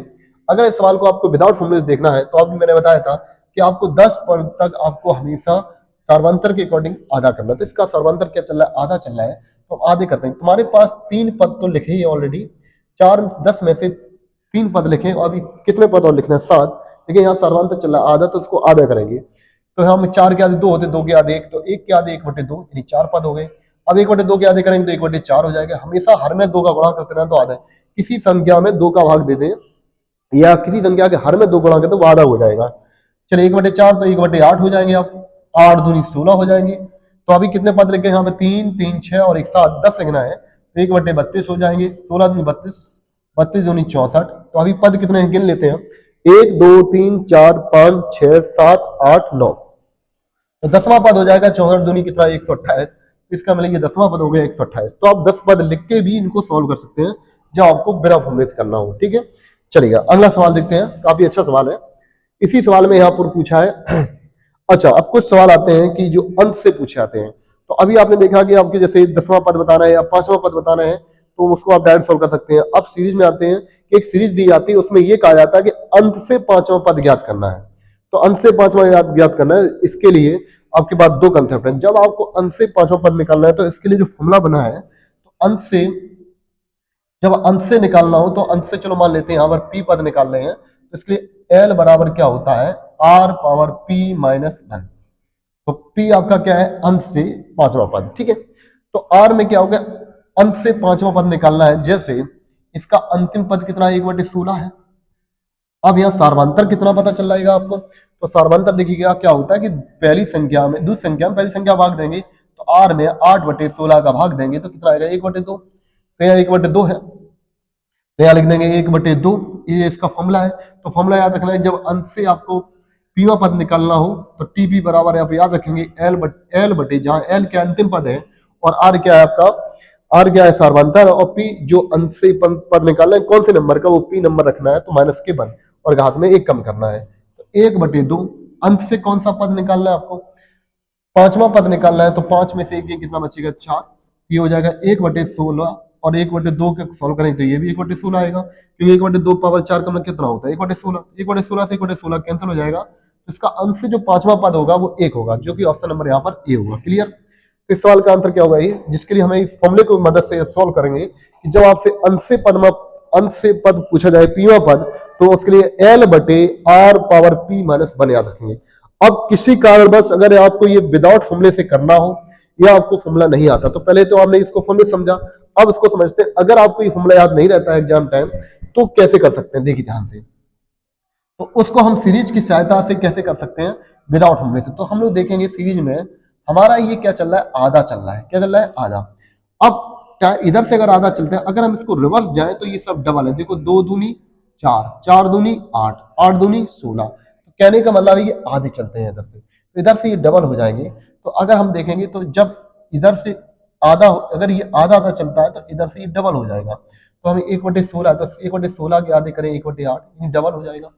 अगर इस सवाल को आपको विदाउट फॉर्मूले देखना है तो अभी मैंने बताया था कि आपको 10 पद तक आपको हमेशा सर्वांतर के अकॉर्डिंग आधा करना। तो इसका सर्वांतर क्या चल रहा है, आधा चल रहा है, तो हम आधे करते हैं। तुम्हारे पास 3 पद तो लिखे ही ऑलरेडी, 4 10 में से 3 पद लिखे, अभी कितने पद और लिखना है, 7। लेकिन यहाँ सर्वांतर चल रहा है आधा, तो इसको आधा करेंगे। तो हम 4 के आधे 2 होते, 2 के आधे 1, तो 1 के आधे 1/2 यानी 4 पद हो गए। अब 1/2 के आधे करेंगे तो 1/4 हो जाएगा। हमेशा हर में 2 का गुणा करते रहना तो आधा है। किसी संख्या में 2 का भाग दे दें या किसी संख्या के हर में 2 गुणा करें तो वो आधा हो जाएगा। चलिए 1/4 तो 1/8 हो जाएंगे, आप 8 दूनी 16 हो जाएंगे। तो अभी कितने पद लिखे यहाँ पे, 3 3 6 और 1 7, 10 लिखना है, तो 1/32 हो जाएंगे। 16 दूनी 32, 32 दूनी 64। तो अभी पद कितने गिन लेते हैं, 1 2 3 4 5 6 7 8 9। तो 10वां पद हो जाएगा 64 दूनी कितना 128। इसका मतलब ये 10वां पद हो गया 128। तो आप 10 पद लिख के भी इनको सॉल्व कर सकते हैं जब आपको बिना फॉर्मूले से करना हो। ठीक है, चलिएगा अगला सवाल देखते हैं, काफी अच्छा सवाल है। इसी सवाल में यहाँ पर पूछा है अच्छा, अब कुछ सवाल आते हैं कि जो अंत से पूछे आते हैं। तो अभी आपने देखा कि आपके जैसे 10वां पद बताना है या 5वां पद बताना है, तो उसको आप डायरेक्ट सॉल्व कर सकते हैं। अब सीरीज में आते हैं कि एक सीरीज दी जाती है, उसमें यह कहा जाता है कि अंत से 5वां पद ज्ञात करना है। तो अंत से 5वां ज्ञात करना है, इसके लिए आपके पास 2 कंसेप्ट हैं। जब आपको अंत से 5वां पद निकालना है तो इसके लिए जो फॉर्मूला बना है, तो अंत से जब अंत से निकालना हो तो अंत से, चलो मान लेते हैं यहाँ पर p पद निकाल रहे हैं, तो इसके लिए l बराबर क्या होता है, r पावर p माइनस 1। तो p आपका क्या है, अंत से 5वां पद। ठीक है, तो r में क्या हो गया, अंत से 5वां पद निकालना है। जैसे इसका अंतिम पद कितना 1/16 है। अब यहाँ सार्वंतर कितना पता चल जाएगा आपको, तो सार्वंतर देखिएगा क्या होता है कि पहली संख्या में दूसरी संख्या में पहली संख्या भाग देंगे, तो r में 8/16 का भाग देंगे तो कितना आएगा 1/2। तो यहाँ 1/2 है, तो यहाँ लिख देंगे 1/2, ये इसका फॉर्मूला है। तो फॉर्मूला याद रखना है, जब अंश से आपको पीवा पद निकालना हो तो टीपी बराबर है, आप याद रखेंगे एल बटे, जहां एल क्या अंतिम पद है और आर क्या है आपका, आर क्या है सार्वंतर, और पी जो अंश से पद निकालना है कौन से नंबर का, वो पी नंबर रखना है, तो माइनस के 1 और घात में 1 कम करना है। तो 1/2 अंश से कौन सा पद निकालना है आपको, 5वां पद निकालना है। तो 5 में से 1 कितना बचेगा 4, ये हो जाएगा 1/16 और 1/2 के सॉल्व करें तो ये भी 1/16 आएगा, क्योंकि 1/2 पावर 4 का मतलब कितना होता है 1/16। 1/16 से 1/16 कैंसिल हो जाएगा, तो इसका अंश से जो 5वां पद होगा वो 1 होगा, जो कि ऑप्शन नंबर यहाँ पर ए होगा। क्लियर। तो इस सवाल का आंसर क्या होगा ये, जिसके लिए हमें इस फॉर्मूले की मदद से सॉल्व करेंगे कि जब आपसे अंश से पद पूछा जाए पीवा पद, तो उसके लिए एल बटे आर पावर पी माइनस 1 याद रखेंगे। अब किसी कारणवश अगर आपको ये विदाउट फॉर्मूले से करना हो या आपको फॉर्मूला नहीं आता, तो पहले तो आपने इसको फॉर्मूले समझा, अब इसको समझते हैं। अगर आपको ये फॉर्मूला याद नहीं रहता है एग्जाम टाइम, तो कैसे कर सकते हैं, देखिए ध्यान से। तो उसको हम सीरीज की सहायता से कैसे कर सकते हैं विदाउट फॉर्मूले से। तो हम लोग देखेंगे सीरीज में हमारा ये क्या चल रहा है, आधा चल रहा है। क्या चल रहा है, आधा। अब क्या इधर से अगर आधा चलते हैं, अगर हम इसको रिवर्स जाए तो ये सब डबल है। देखो 2 दूनी 4, 4 दूनी 8, 8 दूनी 16। तो कहने का मतलब है ये आधे चलते हैं इधर से, तो इधर से ये डबल हो जाएंगे। तो अगर हम देखेंगे तो जब इधर से आधा, अगर ये आधा आधा चलता है तो इधर से ये डबल हो जाएगा। तो हम 1/16, तो 1/16 के आधे करें 1/8, ये डबल हो जाएगा।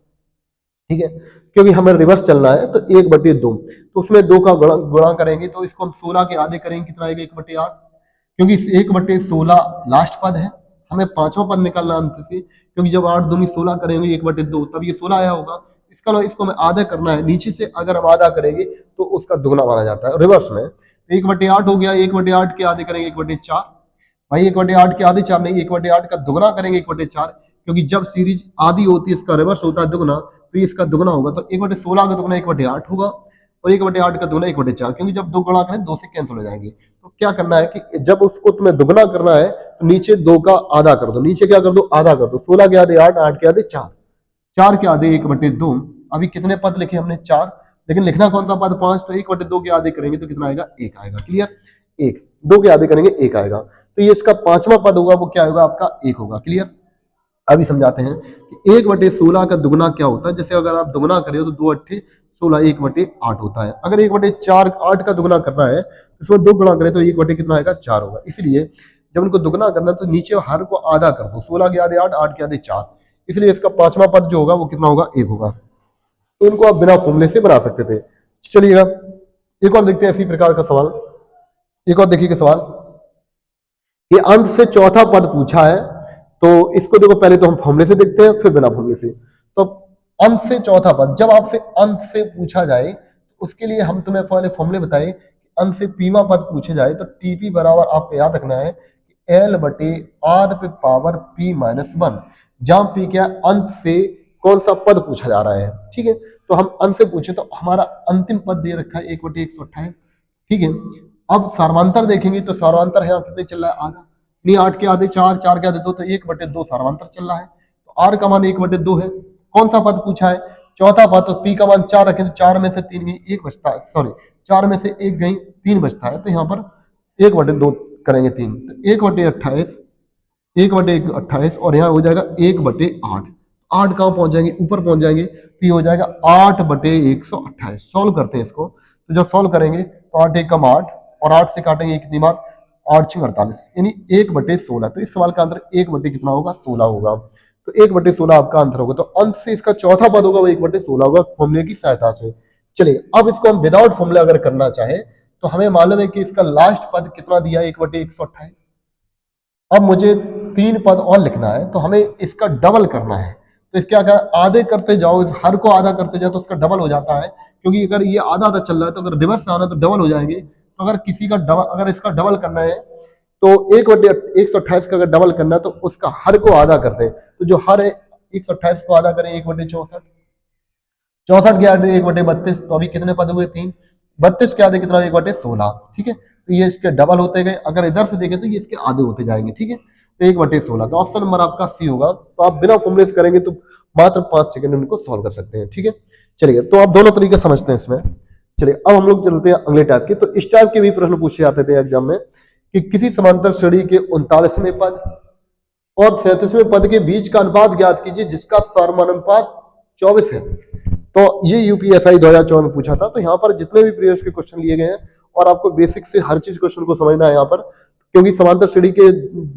ठीक है, क्योंकि हमें रिवर्स चलना है, तो 1/2, तो उसमें 2 का गुणा करेंगे, तो इसको हम 16 के आधे करेंगे, कितना आएगा 1/8, क्योंकि 1/16 लास्ट पद है, हमें 5वां पद निकालना अंत से, क्योंकि जब 8 दूनी 16 करेंगे 1/2, तब ये 16 आया होगा। इसका मतलब इसको हमें आधा करना है, नीचे से अगर हम आधा करेंगे तो उसका दुगना माना जाता है रिवर्स में। 1/8 हो गया, 1/8 के आधे करेंगे 1/4, भाई 1/8 के आधे 4 नहीं, 1/8 का दुगना करेंगे 1/4, क्योंकि जब सीरीज आधी होती है इसका रिवर्स होता है दुगना, तो ये इसका दुगना होगा। तो 1/16 का दुगना 1/8 होगा और 1/8 का दुगना 1/4, क्योंकि जब 2 गुणा करें 2 से कैंसिल हो जाएंगे। तो क्या करना है कि जब उसको तुम्हें दुगना करना है तो नीचे 2 का आधा कर दो, नीचे क्या कर दो, आधा कर दो। 16 के आधे 8, 8 के आधे 4, 4 के आधे 1/2। अभी कितने पद लिखे हमने 4, लेकिन लिखना कौन सा पद 5, तो 1/2 के आधे करेंगे तो कितना आएगा 1 आएगा। क्लियर, 1, 2 के आधे करेंगे 1 आएगा। तो तो ये इसका पांचवा पद होगा वो क्या होगा आपका 1 होगा। क्लियर। अभी समझाते हैं कि 1/16 का दुगना क्या होता है। जैसे अगर आप दुगना करें तो 2 अट्ठे 16 1/8 होता है। अगर 1/4 8 का दुगना करना है तो इसमें 2 गुणा करें तो 1 कितना आएगा 4 होगा। इसलिए जब उनको दुगना करना है तो नीचे हर को आधा कर दो, 16 के आधे 8, 8 के आधे 4, इसलिए इसका पांचवा पद जो होगा वो कितना होगा 1 होगा। तो इनको आप बिना फॉर्मूले से बना सकते थे। चलिएगा एक और देखते हैं इसी प्रकार का सवाल। एक और देखिए सवाल, ये अंत से चौथा पद पूछा है, तो इसको देखो पहले तो हम फॉर्मूले से देखते हैं फिर बिना फॉर्मूले से। तो अंत से चौथा पद, जब आपसे अंत से पूछा जाए उसके लिए हम तुम्हें पहले फॉर्मूले बताए, अंत से पीवा पद पूछे जाए तो टीपी बराबर आपको याद रखना है एल बटे आर पे पावर पी माइनस 1, जहां पी क्या अंत से कौन सा पद पूछा जा रहा है। ठीक है, तो हम अंत से पूछे तो हमारा अंतिम पद दे रखा है 1/128। ठीक है, अब सार्वंतर देखेंगे तो सार्वंतर यहाँ कितने चल रहा है आधा, नहीं 8 के आधे 4, 4 के आधे 2, तो 1/2 सार्वंतर चल रहा है। तो आर का मान 1/2 है। कौन सा पद पूछा है चौथा पद, तो पी का मान 4 रखें तो 4 में से 3 गई 1 बचता है, सॉरी 4 में से 1 गई 3 बचता है, तो यहाँ पर 1/2 करेंगे 3, तो 1/28, 1/28 और यहाँ हो जाएगा 1/8। 8 कहाँ पहुंच जाएंगे ऊपर पहुंच जाएंगे, तो ये हो जाएगा 8/128। सॉल्व करते हैं इसको, तो जब सॉल्व करेंगे तो 8 एकम 8 और 8 से काटेंगे कितनी बार 8 6 48, यानी 1/16। तो इस सवाल का आंसर 1 कितना होगा 16 होगा। तो 1/16 आपका आंसर होगा। तो अंत से इसका चौथा पद होगा वो 1/16 होगा फॉर्मूले की सहायता से। चलिए अब इसको हम विदाउट फॉर्मूला अगर करना चाहे तो हमें मालूम है कि इसका लास्ट पद कितना दिया 1/128। अब मुझे 3 पद और लिखना है तो हमें इसका डबल करना है। तो इसके क्या आधे करते जाओ, इस हर को आधा करते जाओ तो उसका डबल हो जाता है, क्योंकि अगर ये आधा आधा चल रहा है तो अगर रिवर्स आना तो डबल हो जाएंगे। तो अगर किसी का डबल, अगर इसका डबल करना है तो 1/128 का अगर डबल करना है तो उसका हर को आधा कर दें। तो जो हर है 128 को आधा करें 1/64, 64 के आधे 1/32, तो अभी कितने पद हुए 3, 32 के आधे कितना 1/16। ठीक है, तो ये इसके डबल होते गए। अगर इधर से देखें तो ये इसके आधे होते जाएंगे। ठीक है, तो 1/16, तो ऑप्शन नंबर आपका सी होगा। तो आप बिना फॉर्मूले से करेंगे तो मात्र 5 सेकंड में इनको सॉल्व कर सकते हैं। ठीक है, चलिए तो आप दोनों तरीके समझते हैं इसमें। चलिए अब हम लोग चलते हैं अगले टाइप के। तो इस टाइप के भी प्रश्न पूछे जाते थे एग्जाम में कि किसी समांतर श्रेणी के 39वें पद और 37वें पद के बीच का अनुपात ज्ञात कीजिए जिसका समानुपात 24 है। तो ये यूपीएसआई 2014 में पूछा था। तो यहाँ पर जितने भी प्रीवियस के क्वेश्चन लिए गए हैं और आपको बेसिक से हर चीज क्वेश्चन को समझना है यहाँ पर, क्योंकि समांतर श्रेणी के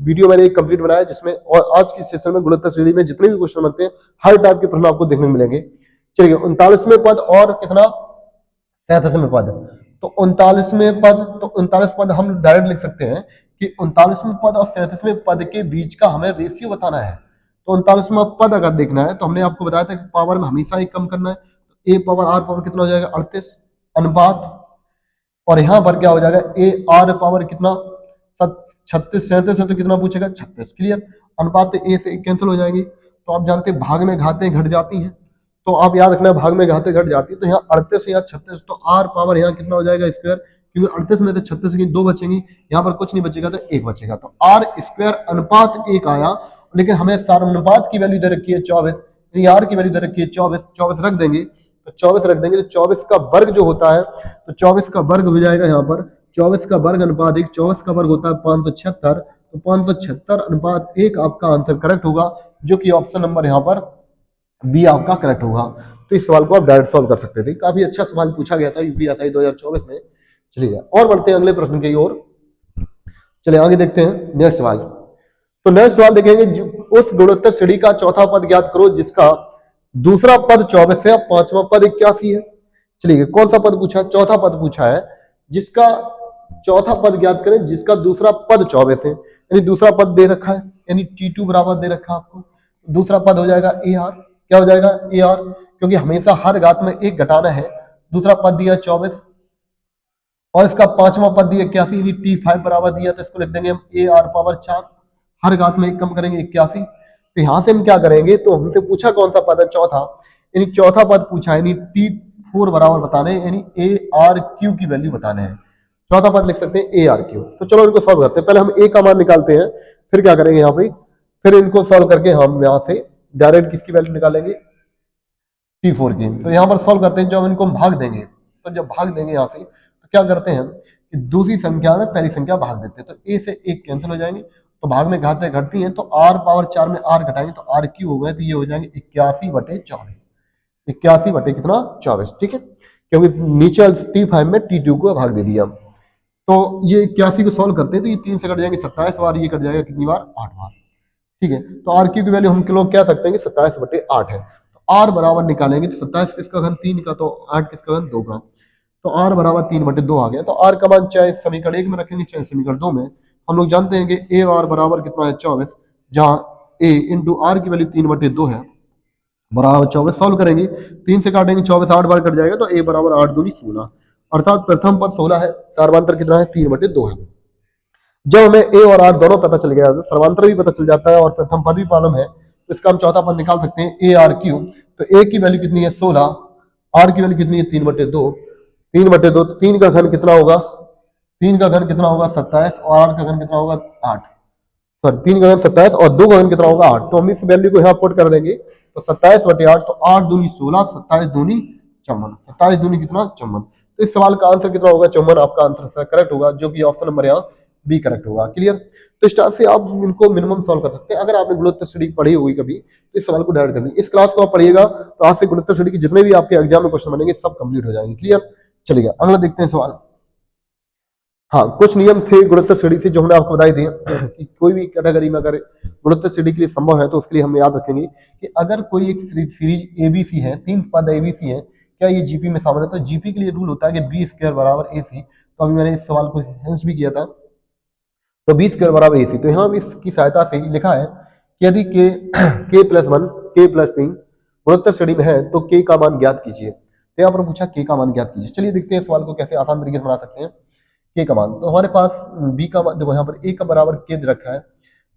वीडियो मैंने एक कंप्लीट बनाया जिसमें, और आज की सेशन में गुणोत्तर श्रेणी में जितने भी क्वेश्चन बनते हैं हर टाइप के प्रश्न आपको देखने मिलेंगे। चलिए 39वें पद और कितना 37वें पद, तो 39वें पद, तो 39 पद हम डायरेक्ट लिख सकते हैं कि 39वें पद और 37वें पद के बीच का हमें रेशियो बताना है। तो 39वां पद अगर देखना है तो हमने आपको बताया था कि पावर में हमेशा ही कम करना है। तो ए पावर आर पावर कितना हो जाएगा 38 अनुपात, और यहां पर क्या हो जाएगा ए आर पावर कितना 36, 37 है तो कितना पूछेगा 36। क्लियर, अनुपात ए से कैंसिल हो जाएगी। तो आप जानते हैं भाग में घातें घट जाती हैं, तो आप याद रखना भाग में घातें घट जाती है। तो यहाँ 38 या 36, तो आर पावर यहाँ कितना हो जाएगा स्क्वायर, क्योंकि 38 में से 36 की 2 बचेंगी, यहाँ पर कुछ नहीं बचेगा तो 1 बचेगा। तो आर स्क्वायर अनुपात 1 आया, लेकिन हमें अनुपात की वैल्यू दे रखी है 24, आर की वैल्यू दे रखी है 24, 24 रख देंगे तो 24 रख देंगे तो 24 का वर्ग जो होता है, तो 24 का वर्ग हो जाएगा यहाँ पर 24 का वर्ग अनुपात 1, 24 का वर्ग होता है 576, तो 576 अनुपात 1 आपका आंसर करेक्ट होगा, जो कि ऑप्शन नंबर यहाँ पर बी आपका करेक्ट होगा। तो इस सवाल को आप डायरेक्ट सॉल्व कर सकते थे। काफी अच्छा सवाल पूछा गया था यूपीएसआई 2024 में। चलिए और बढ़ते हैं अगले प्रश्न की ओर। चलिए आगे देखते हैं नेक्स्ट सवाल। तो नेक्स्ट सवाल देखेंगे, उस गुणोत्तर श्रेणी का चौथा पद ज्ञात करो जिसका दूसरा पद 24 है, पांचवा पद 81 है। चलिए कौन सा पद पूछा, चौथा पद पूछा है, जिसका चौथा पद ज्ञात करें जिसका दूसरा पद 24 है, यानी दूसरा पद दे रखा है, यानी T2 बराबर दे रखा है आपको। दूसरा पद हो जाएगा ए आर, क्या हो जाएगा ए आर, क्योंकि हमेशा हर घात में 1 घटाना है। दूसरा पद दिया 24 और इसका पांचवा पद दिया 81, यानी T5 बराबर दिया, तो इसको लिख देंगे हम ए आर पावर 4, हर घात में 1 कम करेंगे 81। तो यहां से हम क्या करेंगे, तो हमसे पूछा कौन सा पद है चौथा, यानी चौथा पद पूछा यानी T4 बराबर बताने, यानी ए आर क्यू की वैल्यू बताने हैं। चौथा पद लिख सकते हैं ए आर क्यू। तो चलो इनको सॉल्व करते हैं। पहले हम ए का मान निकालते हैं, फिर क्या करेंगे यहाँ पे, फिर इनको सॉल्व करके हम यहाँ से डायरेक्ट किसकी वैल्यू निकालेंगे T4 की। तो यहाँ पर सॉल्व करते हैं, जब इनको हम भाग देंगे, तो जब भाग देंगे यहाँ से तो क्या करते हैं कि दूसरी संख्या में पहली संख्या भाग देते हैं, तो ए से एक कैंसिल हो जाएंगे, तो भाग में घातें घटती हैं, तो आर पावर 4 में आर घटाएंगे तो आर क्यूब हो गए, तो ये हो जाएंगे 81/24, 81/24, ठीक है, क्योंकि नीचे T5 में T2 को भाग दे दिया। तो ये 81 को सॉल्व करते हैं तो ये 3 से कट जाएंगे 27 बार, ये कट जाएगा कितनी बार, 8 बार, ठीक है। तो आर क्यू की वैल्यू हम लोग क्या सकते हैं कि 27/8 है। तो आर बराबर निकालेंगे तो 27 किसका घन 3 का, तो 8 किसका घन 2 का, तो आर बराबर 3/2 आ गया। तो आर का मान चाहे समीकरण 1 में रखेंगे चाहे समीकरण 2 में, हम लोग जानते हैं कि ए आर बराबर कितना है 24, जहां ए इंटू आर की वैल्यू 3/2 है, बराबर 24 सॉल्व करेंगे, 3 से काटेंगे 24 8 बार कट जाएगा, तो ए बराबर 8 दूनी 16, अर्थात प्रथम पद 16 है, सर्वांतर कितना है 3/2 है। जब हमें ए और आर दोनों पता चल गया तो सर्वांतर भी पता चल जाता है और प्रथम पद भी मालूम है, तो इसका हम चौथा पद निकाल सकते हैं ए आर क्यू। तो ए की वैल्यू कितनी है 16, आर की वैल्यू कितनी है 3/2, 3/2, तो 3 का घन कितना होगा, 3 का घन कितना होगा 27, और आर का घन कितना होगा 8, सॉरी 3 का घन 27 और 2 का घन कितना होगा 8, तो हम इस वैल्यू को यहाँ पुट कर देंगे, तो 27/8, तो 8 दूनी 16, 27 दूनी 54, 27 दूनी कितना 54, तो इस सवाल का आंसर कितना होगा 54, आपका आंसर करेक्ट होगा, जो कि ऑप्शन नंबर यहाँ बी करेक्ट होगा। क्लियर, तो इस टाइप से आप इनको मिनिमम सॉल्व कर सकते हैं। अगर आपने गुणोत्तर श्रेणी पढ़ी होगी कभी तो इस सवाल को डायरेक्ट करनी, इस क्लास को आप पढ़िएगा तो आज से गुणोत्तर श्रेणी के जितने भी आपके एग्जाम में क्वेश्चन बनेंगे सब कंप्लीट हो जाएंगे। क्लियर, चलिए अगला देखते हैं सवाल। हाँ, कुछ नियम थे गुणोत्तर श्रेणी से जो हमने आपको बताए थे कि कोई भी कैटेगरी में अगर गुणोत्तर श्रेणी के लिए संभव है तो उसके लिए हम याद रखेंगे कि अगर कोई एक सीरीज एबीसी है, 3 पद एबीसी है, क्या ये जीपी में शामिल है, तो जीपी के लिए रूल होता है कि बी स्क्वायर बराबर ए सी। तो अभी मैंने इस सवाल को हेंस भी किया था, तो बी स्क्वायर बराबर ए सी, तो यहाँ इसकी सहायता से लिखा है कि यदि के प्लस 1 के प्लस 3 गुणोत्तर श्रेणी में है तो के का मान ज्ञात कीजिए। तो यहाँ पर पूछा के का मान ज्ञात कीजिए। चलिए देखते हैं सवाल को कैसे आसान तरीके से बना सकते हैं। के का मान, तो हमारे पास बी का मान देखो, यहाँ पर ए का बराबर के दे रखा है,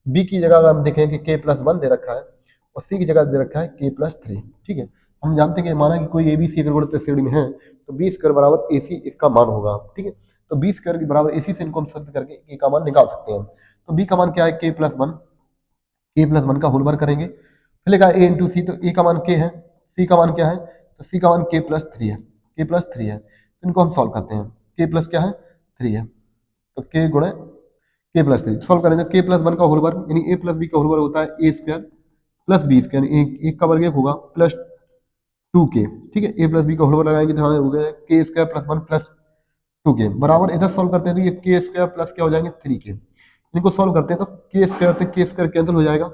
बी की जगह अगर हम देखें कि के प्लस 1 दे रखा है और सी की जगह दे रखा है के प्लस 3, ठीक है। हम जानते हैं कि माना कि कोई एबीसी अगर गुणोत्तर श्रेणी में है तो बी स्क्वायर बराबर ए सी इसका मान होगा, ठीक है। तो बी स्क्वायर के बराबर ए सी से इनको हम सब्सिट्यूट करके के का मान निकाल सकते हैं। तो बी का मान क्या है के प्लस 1 का होल वर्ग करेंगे, फिर लिखा ए इंटू सी, तो ए का मान के है, सी का मान क्या है, तो सी का मान के प्लस 3 है, के प्लस 3 है। तो इनको हम सॉल्व करते हैं, के प्लस क्या है 3 है, तो के गुणे के प्लस 3 सॉल्व करेंगे, के प्लस 1 का होल वर्ग यानी ए प्लस बी का होल वर्ग होता है ए स्क्वायर प्लस बी स्क्वायर, एक का वर्ग एक होगा प्लस 2k, ठीक है। ए प्लस बी का होल वर्ग लगाएंगे तो हमें हो गया के स्क्वायर प्लस 1 प्लस 2k बराबर, इधर सॉल्व करते हैं तो ये के स्क्वायर प्लस क्या हो जाएंगे 3k, इनको सॉल्व करते हैं तो के स्क्वायर से के स्क्वायर कैंसिल हो जाएगा,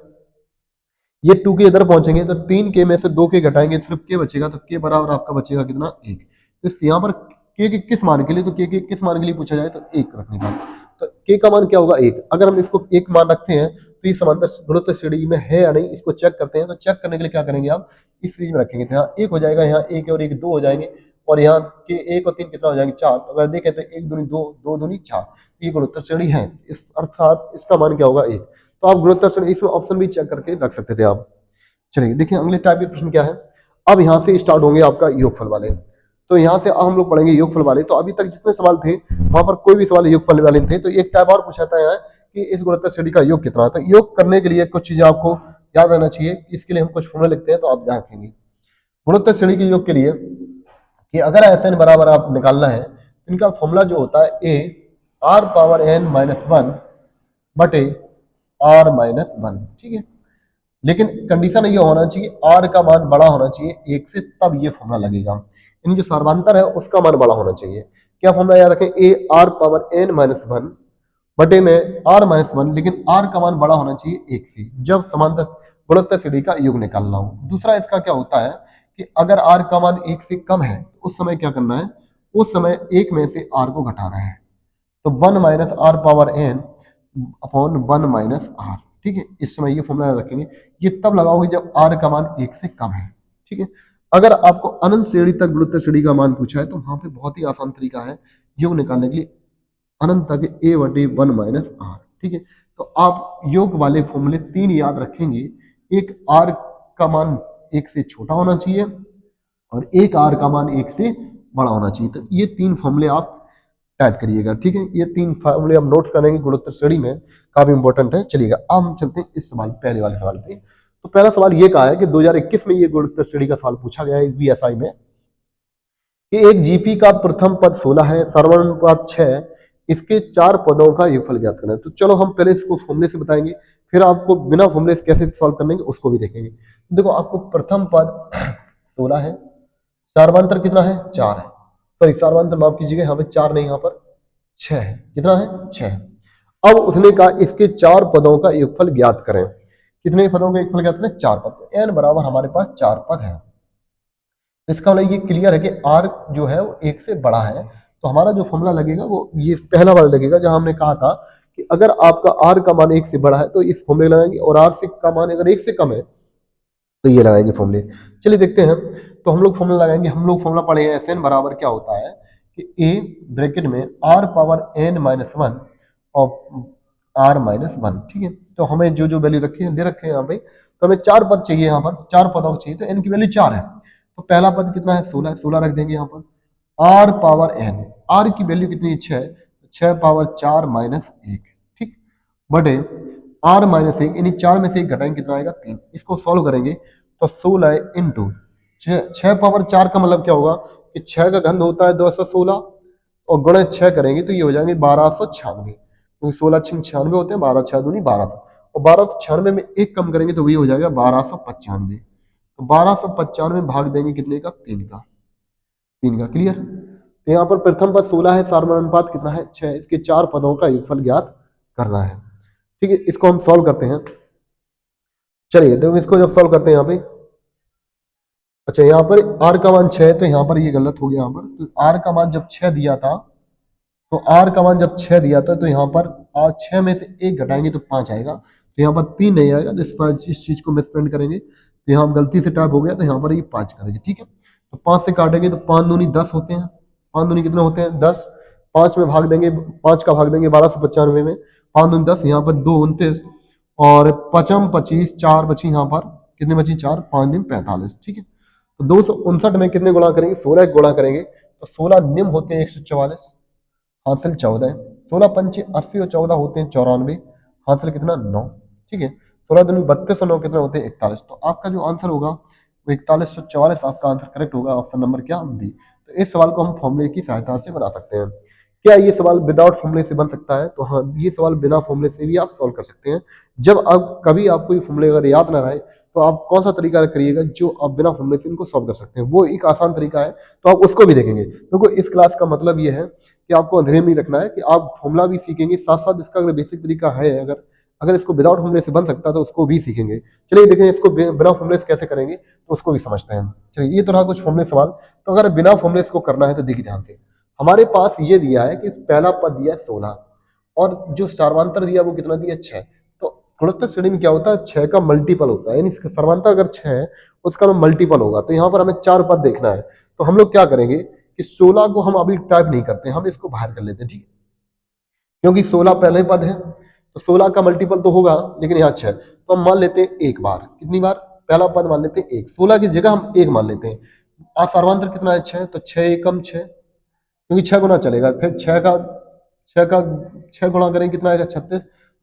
ये 2k इधर पहुंचेंगे तो 3k में से 2k घटाएंगे सिर्फ k बचेगा, तो k बराबर आपका बचेगा कितना 1। तो यहाँ पर k के किस मान के लिए, तो k के किस मान के लिए पूछा जाए तो 1 रखने का, तो k का मान क्या होगा 1। अगर हम इसको 1 मान रखते हैं तो ये समांतर गुणोत्तर श्रेणी में है या नहीं इसको चेक करते हैं। तो चेक करने के लिए क्या करेंगे आप इस सीरीज में रखेंगे, तो यहाँ 1 हो जाएगा, यहाँ 1 और 1 2 हो जाएंगे, और यहाँ के 1 और 3 कितना हो जाएंगे 4। तो अगर देखें तो 1 दूनी 2, 2 दूनी 4, ये गुणोत्तर श्रेणी है, इस अर्थात इसका मान क्या होगा 1। तो आप गुणोत्तर श्रेणी इसमें ऑप्शन भी चेक करके रख सकते थे आप। चलिए देखिए अगले टाइप के प्रश्न क्या है। अब यहाँ से स्टार्ट होंगे आपका योगफल वाले, तो यहाँ से हम लोग पढ़ेंगे योगफल वाले। तो अभी तक जितने सवाल थे वहां पर कोई भी सवाल योगफल वाले थे, तो एक टाइप और पूछा था यहाँ कि इस गुणोत्तर श्रेणी का योग कितना है। तो योग करने के लिए कुछ चीजें आपको याद रहना चाहिए, इसके लिए हम कुछ फॉर्मूला लिखते हैं तो आप ध्यान रखेंगे। गुणोत्तर श्रेणी के योग के लिए कि अगर एन बराबर आप निकालना है तो इनका फॉर्मूला जो होता है a r power n minus 1 बटे आर माइनस 1, ठीक है। लेकिन कंडीशन ये होना चाहिए आर का मान बड़ा होना चाहिए 1 से, तब ये फॉर्मूला लगेगा। यानी जो सर्वांतर है उसका मान बड़ा होना चाहिए। क्या फॉर्मूला याद रखें, ए आर पावर n माइनस 1 बटे में आर माइनस 1, लेकिन आर का मान बड़ा होना चाहिए 1 से, जब समांतर गुणोत्तर श्रेणी का योग निकालना हो। दूसरा इसका क्या होता है कि अगर आर का मान 1 से कम है तो उस समय क्या करना है, उस समय 1 में से आर को घटाना है। तो 1 minus r power n upon 1 minus r, ठीक है। इस समय ये फॉर्मूला रखेंगे, ये तब लगाओगे जब आर का मान 1 से कम है, ठीक है। अगर आपको अनंत श्रेणी तक गुणोत्तर श्रेणी का मान पूछा है तो वहां पे बहुत ही आसान तरीका है योग निकालने के लिए, अनंत तक a बटे 1 माइनस आर, ठीक है। तो आप योग वाले फॉर्मूले 3 याद रखेंगे, एक आर का मान 1 से छोटा होना चाहिए और एक आर का मान 1 से बड़ा होना चाहिए। तो ये 3 फॉर्मूले आप टाइप करिएगा, ठीक है। ये 3 फॉर्मूले आप नोट्स करेंगे, गुणोत्तर श्रेणी में काफी इंपॉर्टेंट है। चलिएगा अब हम चलते हैं इस सवाल पहले वाले सवाल पे। तो पहला सवाल ये कहा है कि 2021 में ये गुणोत्तर श्रेणी का सवाल पूछा गया है बीएसआई में कि एक जीपी का प्रथम पद 16 है, सर्वानुपात 6, इसके 4 पदों का योगफल ज्ञात करना है। तो चलो हम पहले इसको फॉर्मूले से बताएंगे, फिर आपको बिना फॉर्मूले से कैसे सॉल्व करने उसको भी देखेंगे। देखो आपको प्रथम पद 16 है, सार्वंतर कितना है 4 है, सॉरी सार्वंतर माफ कीजिएगा, यहाँ पे 4 नहीं, यहाँ पर 6 है। कितना है 6। अब उसने कहा इसके 4 पदों का योगफल ज्ञात करें। कितने पदों का योगफल ज्ञात करें? 4 पद। n बराबर हमारे पास 4 पद है। इसका मतलब ये क्लियर है कि r जो है वो 1 से बड़ा है, तो हमारा जो फॉर्मूला लगेगा वो ये पहला वाला लगेगा, जहां हमने कहा था कि अगर आपका r का मान 1 से बड़ा है तो इस फॉर्मूले लगाएंगे, और r से का मान अगर 1 से कम है तो ये लगाएंगे फॉर्मूले। चलिए देखते हैं। तो हम लोग फॉर्मूला लगाएंगे, हम लोग फॉर्मूला पढ़े हैं Sn बराबर क्या होता है कि a ब्रैकेट में r पावर n माइनस 1 और r माइनस 1। ठीक है, तो हमें जो जो वैल्यू रखी है दे रखे हैं यहाँ पे, तो हमें 4 पद चाहिए, यहाँ पर 4 पदों को चाहिए, तो n की वैल्यू 4 है। तो पहला पद कितना है 16, 16 रख देंगे यहाँ पर। r पावर n, r की वैल्यू कितनी है 6, 6 पावर 4 माइनस 1, ठीक, बटे r माइनस 1, यानी 4 में से 1 घटाएंगे कितना आएगा 3। इसको सॉल्व करेंगे तो 16 इंटू 6 पावर 4 का मतलब क्या होगा कि 6 का घन होता है 216, और गुणा 6 करेंगे तो ये हो जाएंगे 1296, क्योंकि 16 6 96 होते हैं, 12 6 दूनी 1200, और 1296 में 1 कम करेंगे तो वही हो जाएगा 1295। तो 1295 भाग देंगे कितने का? 3 का, 3 का। क्लियर? तो यहाँ पर प्रथम पद 16 है, सार्वधातुक कितना है 6, इसके 4 पदों का योगफल ज्ञात करना है। ठीक है, इसको हम सॉल्व करते हैं। चलिए देखो इसको जब सॉल्व करते हैं यहाँ पे, अच्छा यहाँ पर r का मान 6 है, तो यहाँ पर ये गलत हो गया। यहाँ पर तो r का मान जब 6 दिया था, तो r का मान जब 6 दिया था, तो यहाँ पर 6 में से 1 घटाएंगे तो 5 आएगा, तो यहाँ पर 3 नहीं आएगा, तो इस चीज को मिसप्रिंट करेंगे, तो यहाँ गलती से टाइप हो गया, तो यहाँ पर ये 5 करेंगे। ठीक है, तो 5 से काटेंगे तो 5 दूनी 10 होते हैं, 5 दूनी कितने होते हैं 10, 5 में भाग देंगे, 5 का भाग देंगे 1295 में, 5 दूनी 10, यहाँ पर 2 29, और 5 25, 4 बची, यहाँ पर कितने बची 4, 5 दिन 45। ठीक है, तो 259 में कितने गुणा करेंगे? 16 गुणा करेंगे, तो 16 निम होते हैं 144, हासिल 14 है, 16 पंचे 80 और 14 होते हैं 94, हासिल कितना 9। ठीक है, 16 दूनी 32 और 9 कितने होते हैं 41। तो आपका जो आंसर होगा वो 4144 आपका आंसर करेक्ट होगा, ऑप्शन नंबर क्या डी। तो इस सवाल को हम फॉर्मूले की सहायता से बना सकते हैं। क्या ये सवाल विदाउट फॉर्मूले से बन सकता है? तो हाँ, ये सवाल बिना फॉर्मूले से भी आप सॉल्व कर सकते हैं। जब आप कभी आपको ये फॉर्मूले अगर याद ना रहे, तो आप कौन सा तरीका करिएगा जो आप बिना फॉर्मूले से इनको सॉल्व कर सकते हैं, वो एक आसान तरीका है, तो आप उसको भी देखेंगे। क्योंकि इस क्लास का मतलब ये है कि आपको अंधेरे में नहीं रखना है, कि आप फॉर्मूला भी सीखेंगे, साथ साथ इसका अगर बेसिक तरीका है, अगर अगर इसको विदाउट फॉर्मूले से बन सकता है तो उसको भी सीखेंगे। चलिए देखें इसको बिना फॉर्मूले से कैसे करेंगे, तो उसको भी समझते हैं। चलिए ये तो रहा कुछ फॉर्मूले सवाल। तो अगर बिना फॉर्मूले को करना है तो देखिए ध्यान से, हमारे पास ये दिया है कि पहला पद दिया 16, और जो सर्वांतर दिया वो कितना दिया 6। तो गुणोत्तर श्रेणी में क्या होता है 6 का मल्टीपल होता है, यानी सर्वांतर अगर 6 है उसका मल्टीपल होगा। तो यहाँ पर हमें 4 पद देखना है, तो हम लोग क्या करेंगे कि 16 को हम अभी टाइप नहीं करते, हम इसको बाहर कर लेते हैं। ठीक है, क्योंकि 16 पहले पद है, तो 16 का मल्टीपल तो होगा, लेकिन यहाँ 6, तो हम मान लेते हैं एक बार। कितनी बार? पहला पद मान लेते हैं 1, 16 की जगह हम 1 मान लेते हैं। सर्वांतर कितना है 6, तो 6 एकम 6, क्योंकि 6 गुना चलेगा, फिर 6 गुणा करें कितना आएगा 36,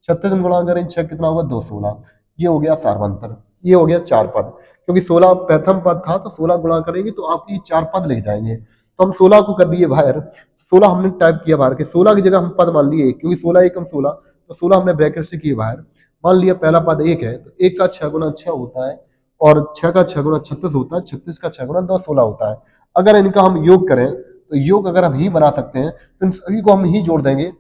36 में गुणा करें 6 कितना होगा 216। ये हो गया सार्वंतर, ये हो गया 4 पद, क्योंकि 16 प्रथम पद था, तो 16 गुणा करेंगे तो आप ये 4 पद लिख जाएंगे। तो हम 16 को कर दिए बाहर, 16 हमने टाइप किया बाहर के, 16 की जगह हम पद मान लिए, क्योंकि 16 एकम 16, तो 16 हमने ब्रैकेट से किए बाहर। मान लिया पहला पद 1 है, तो 1 का 6 गुना 6 होता है, और 6 का 6 गुना 36 होता है, 36 का 6 गुना 216 होता है। अगर इनका हम योग करें, तो योग अगर हम ही बना सकते हैं, तो इन सभी को हम ही जोड़ देंगे,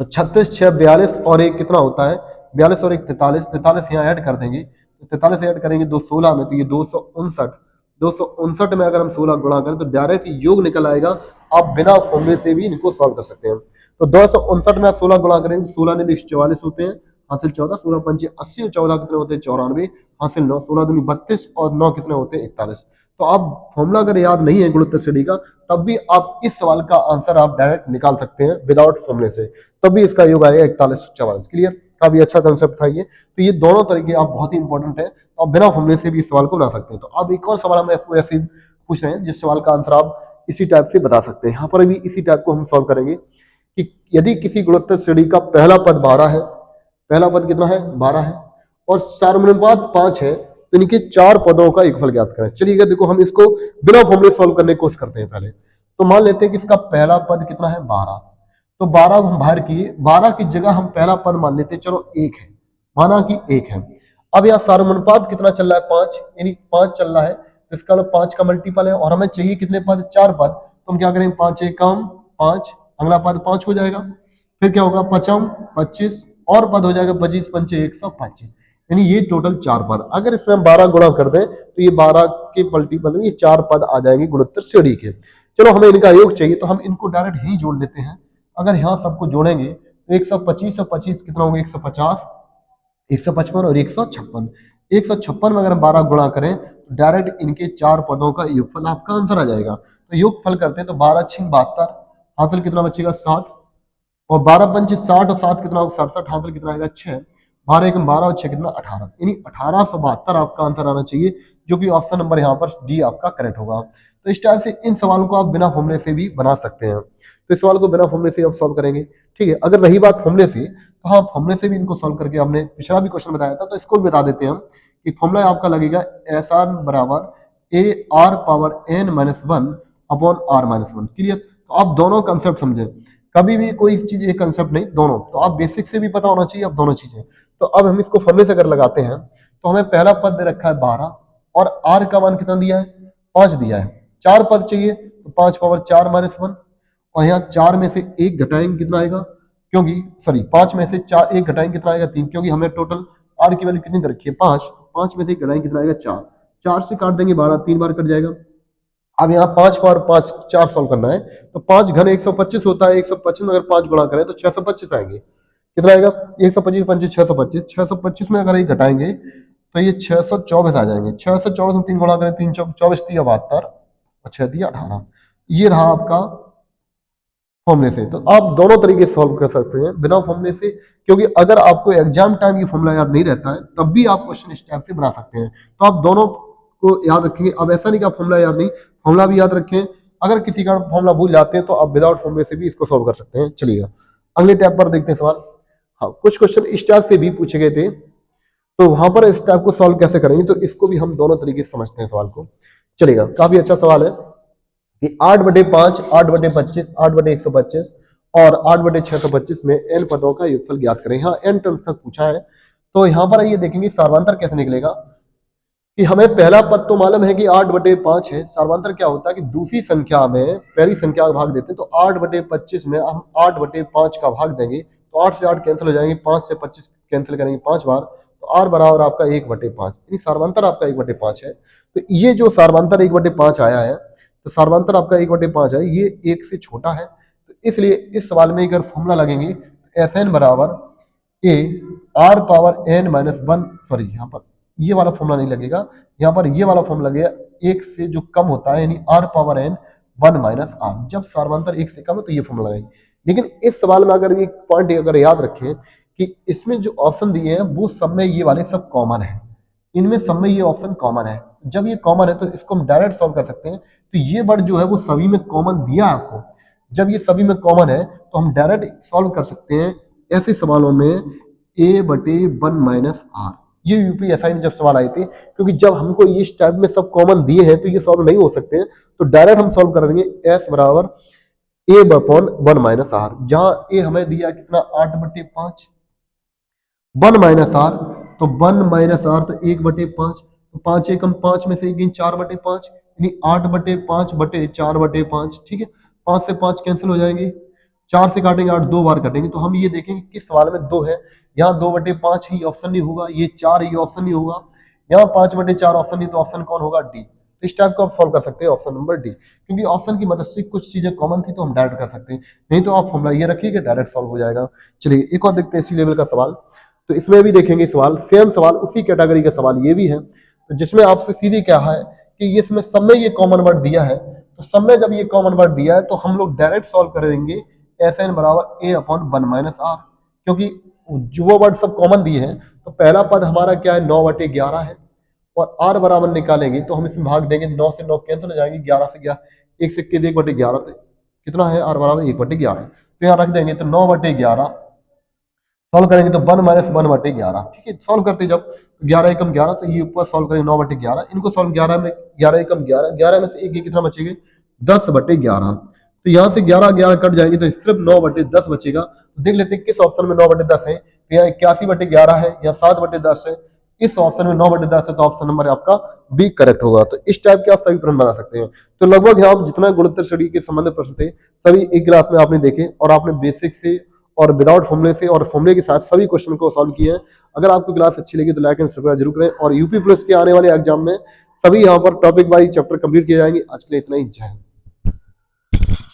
तो 36 6 42, और एक कितना होता है 42 और एक 43, 43 यहाँ ऐड कर देंगे, तो 43 ऐड करेंगे 216 में, तो ये 259, 259 में अगर हम 16 गुणा करें तो डायरेक्ट योग निकल आएगा। आप बिना फॉर्मूले से भी इनको सॉल्व कर सकते हैं। तो 259 में आप 16 गुणा करेंगे, 16 ने 144 होते हैं, हासिल 14, 16 पंचे 80 और 14 कितने होते हैं 94, हासिल 9, 16 दूनी 32 और 9 कितने होते हैं 41। तो आप फॉर्मूला अगर याद नहीं है गुणोत्तर श्रेणी का, तब भी आप इस सवाल का आंसर आप डायरेक्ट निकाल सकते हैं विदाउट फॉर्मूले से, तब भी इसका योग आएगा 4144। क्लियर? काफी अच्छा कंसेप्ट था ये। तो ये दोनों तरीके आप बहुत ही इंपॉर्टेंट है, तो आप बिना फॉर्मूले से भी इस सवाल को बना सकते हैं। तो अब एक और सवाल हम आपको ऐसे पूछ रहे हैं जिस सवाल का आंसर आप इसी टाइप से बता सकते हैं। यहाँ पर भी इसी टाइप को हम सॉल्व करेंगे कि यदि किसी गुणोत्तर श्रेणी का पहला पद 12 है, पहला पद कितना है 12 है, और सार्वनुपात 5 है, तो इनके 4 पदों का योगफल ज्ञात करें। चलिए देखो हम इसको बिना फॉर्मूले सॉल्व करने की कोशिश करते हैं। पहले तो मान लेते हैं कि इसका पहला पद कितना है 12, तो 12 को हम बाहर किए, 12 की जगह हम पहला पद मान लेते, चलो 1 है, माना कि 1 है। अब यहाँ सार्वनुपात कितना चल रहा है, 5, यानी 5 चल रहा है, तो इसका मतलब 5 का मल्टीपल है, और हमें चाहिए कितने पद, 4 पद, तो हम क्या करेंगे, 5 एकम 5, अगला पद 5 हो जाएगा, फिर क्या होगा, पचम 25, और पद हो जाएगा 25 पंचे 125, यानी ये टोटल 4 पद। अगर इसमें हम 12 गुणा कर दें तो ये 12 के मल्टीपल में ये 4 पद आ जाएंगे गुणोत्तर श्रेणी के। चलो हमें इनका योग चाहिए, तो हम इनको डायरेक्ट ही जोड़ लेते हैं। अगर यहाँ सबको जोड़ेंगे तो 125 और 25 कितना होगा, 150, 155 और 156, 156 में अगर हम 12 गुणा करें तो डायरेक्ट इनके 4 पदों का योगफल आपका आंसर आ जाएगा। तो योगफल करते हैं तो 12 6 72, हासिल कितना बचेगा 7, और 12 पंच 60 और 7 कितना होगा 67, हासिल कितना आएगा 6, 12 एक 12 और 6 कितना 18, यानी 1872 आपका आंसर आना चाहिए, जो कि ऑप्शन नंबर यहाँ पर डी आपका करेक्ट होगा। तो इस टाइप से इन सवालों को आप बिना फॉर्मूले से भी बना सकते हैं। तो इस सवाल को बिना फॉर्मूले से आप सॉल्व करेंगे, ठीक है। अगर रही बात फॉर्मूले से, तो हाँ फॉर्मूले से भी इनको सॉल्व करके हमने पिछला भी क्वेश्चन बताया था, तो इसको भी बता देते हैं हम कि फॉर्मूला आपका लगेगा एस आर बराबर a r power n minus 1 upon r minus 1। Clear. तो आप दोनों कंसेप्ट समझें, कभी भी कोई चीज एक कंसेप्ट नहीं, दोनों, तो आप बेसिक से भी पता होना चाहिए आप दोनों चीजें। तो अब हम इसको फॉर्मूले से अगर लगाते हैं तो हमें पहला पद दे रखा है 12, और आर का मान कितना दिया है, 5 दिया है, 4 पद चाहिए, तो 5 पावर 4 माइनस 1, और यहाँ 4 में से 1 घटाएंगे कितना आएगा, क्योंकि सॉरी 5 में से 4 1 घटाएंगे कितना आएगा 3, क्योंकि हमें टोटल आर की वैल्यू कितनी दे रखी है 5, 5 में से 1 घटाएंगे कितना आएगा 4, 4 से काट देंगे 12, 3 बार कट जाएगा। अब यहाँ 5 पावर 5 4 सॉल्व करना है, तो 5 घन 125 होता है, 125 में अगर 5 गुणा करें तो 625 आएंगे, कितना आएगा 125 पंचे 625, 625 में अगर 1 घटाएंगे तो ये 624 आ जाएंगे, 624 में 3 गुणा करें 3 24 3 72 और 6 दिया 18, ये रहा आपका फॉर्मूले से। तो आप दोनों तरीके से सॉल्व कर सकते हैं बिना फॉर्मूले से, क्योंकि अगर आपको एग्जाम टाइम ये फॉर्मूला याद नहीं रहता है तब भी आप क्वेश्चन इस टाइप से बना सकते हैं। तो आप दोनों को याद रखेंगे। अब ऐसा नहीं कि आप फॉर्मूला याद नहीं, फॉर्मूला भी याद रखें। अगर किसी का फॉर्मूला भूल जाते हैं तो आप विदाउट फॉर्मूले से भी इसको सॉल्व कर सकते हैं। चलिएगा अगले टैब पर देखते हैं सवाल। हाँ, कुछ क्वेश्चन इस टाइप से भी पूछे गए थे, तो वहां पर इस टाइप को सॉल्व कैसे करेंगे, तो इसको भी हम दोनों तरीके से समझते हैं सवाल को। चलेगा, काफी अच्छा सवाल है कि 8/5, 8/25, 8/125 और 8/625 में n पदों का योगफल ज्ञात करें। यहाँ n टर्म्स तक पूछा है, तो यहाँ पर आइए देखेंगे सार्वंतर कैसे निकलेगा। कि हमें पहला पद तो मालूम है कि 8/5 है, सार्वंतर क्या होता है कि दूसरी संख्या में पहली संख्या का भाग देते हैं, तो 8/25 में हम 8/5 का भाग देंगे, तो 8 से 8 कैंसिल हो जाएंगे, 5 से 25 कैंसिल करेंगे 5 बार, तो r बराबर आपका 1/5, यानी सार्वंतर आपका 1/5 है। तो ये जो सार्वंतर 1/5 आया है, तो सार्वंतर आपका 1/5 है, ये 1 से छोटा है, तो इसलिए इस सवाल में अगर फॉर्मूला लगेंगे तो एस एन बराबर a r power n minus 1, sorry यहाँ पर ये वाला फॉर्मूला नहीं लगेगा, यहाँ पर ये वाला फॉर्मूला लगेगा 1 से जो कम होता है, यानी r power n 1 minus r. जब सार्वंतर 1 से कम है तो ये फॉर्मूला लगेगा। लेकिन इस सवाल में अगर एक पॉइंट अगर याद रखें कि इसमें जो ऑप्शन दिए हैं वो सब में ये वाले सब कॉमन है, इनमें सब में ये ऑप्शन कॉमन है। जब ये कॉमन है तो इसको हम डायरेक्ट सॉल्व कर सकते हैं। तो ये वर्ड जो है वो सभी में कॉमन दिया है आपको, जब ये सभी में कॉमन है तो हम डायरेक्ट सॉल्व कर सकते हैं ऐसे सवालों में a/1 माइनस आर। ये यूपीएसआई में जब सवाल आए थे, क्योंकि जब हमको इस टाइप में सब कॉमन दिए हैं तो ये सॉल्व नहीं हो सकते हैं, तो डायरेक्ट हम सॉल्व कर देंगे s बराबर a/1 माइनस आर, जहां a हमें दिया कितना 8/5, 1 माइनस आर, तो 1 माइनस आर तो 1/5, तो 5 एकम 5 में से 4/5, यानी 8/5/4/5, ठीक है। 5 से 5 कैंसिल हो जाएंगे, 4 से काटेंगे 8, 2 बार कटेंगे, तो हम ये देखेंगे किस सवाल में 2 है, यहाँ 2/5 ही ऑप्शन नहीं होगा, ये 4 ही ऑप्शन नहीं होगा, यहाँ 5/4 ऑप्शन नहीं, तो ऑप्शन कौन होगा डी। तो इस टाइप को आप सॉल्व कर सकते हैं ऑप्शन नंबर डी, क्योंकि ऑप्शन की मदद से कुछ चीजें कॉमन थी तो हम डायरेक्ट कर सकते हैं, नहीं तो आप फॉर्मूला ये रखिएगा डायरेक्ट सॉल्व हो जाएगा। चलिए एक और देखते हैं इसी लेवल का सवाल। तो इसमें भी देखेंगे सवाल, सेम सवाल उसी कैटेगरी का सवाल ये भी है, तो जिसमें आपसे सीधी क्या है कि इसमें सब में ये कॉमन वर्ड दिया है, तो सब में जब ये कॉमन वर्ड दिया है तो हम लोग डायरेक्ट सॉल्व कर देंगे एस एन बराबर a/1 माइनस आर, क्योंकि जो वो वर्ड सब कॉमन दिए हैं। तो पहला पद हमारा क्या है 9/11 है, और आर बराबर निकालेंगे तो हम इसमें भाग देंगे, 9 से 9 कैंसिल हो जाएंगे, 11 से 11, 1 से 1/11, तो कितना है आर बराबर 1/11, तो यहाँ रख देंगे, तो 9/11 सॉल्व करेंगे तो 1 माइनस 1/11, ठीक है। सॉल्व करते जब 11 एकम 11, तो ये ऊपर सॉल्व करेंगे 9/11, इनको सॉल्व 11 में 11 एकम 11, 11 में से एक कितना बचेगा 10/11, तो यहाँ से 11 कट जाएंगे तो सिर्फ 9/10 बचेगा। तो देख लेते हैं किस ऑप्शन में 9/10 है। तो यहाँ 81/11 है या 7/10 है। इस ऑप्शन में 9/10 है तो ऑप्शन नंबर आपका बी करेक्ट होगा। तो इस टाइप के आप सभी प्रश्न बना सकते हैं। तो लगभग यहाँ जितना गुणोत्तर श्रेणी के संबंधित प्रश्न थे सभी एक क्लास में आपने देखे और आपने बेसिक से और विदाउट फॉर्मूले से और फॉर्मूले के साथ सभी क्वेश्चन को सॉल्व किए हैं। अगर आपको क्लास अच्छी लगी तो लाइक एंड सब्सक्राइब जरूर करें और यूपी पुलिस के आने वाले एग्जाम में सभी यहाँ पर टॉपिक वाइज चैप्टर कंप्लीट किए जाएंगे। आज के लिए इतना ही, जय हिंद।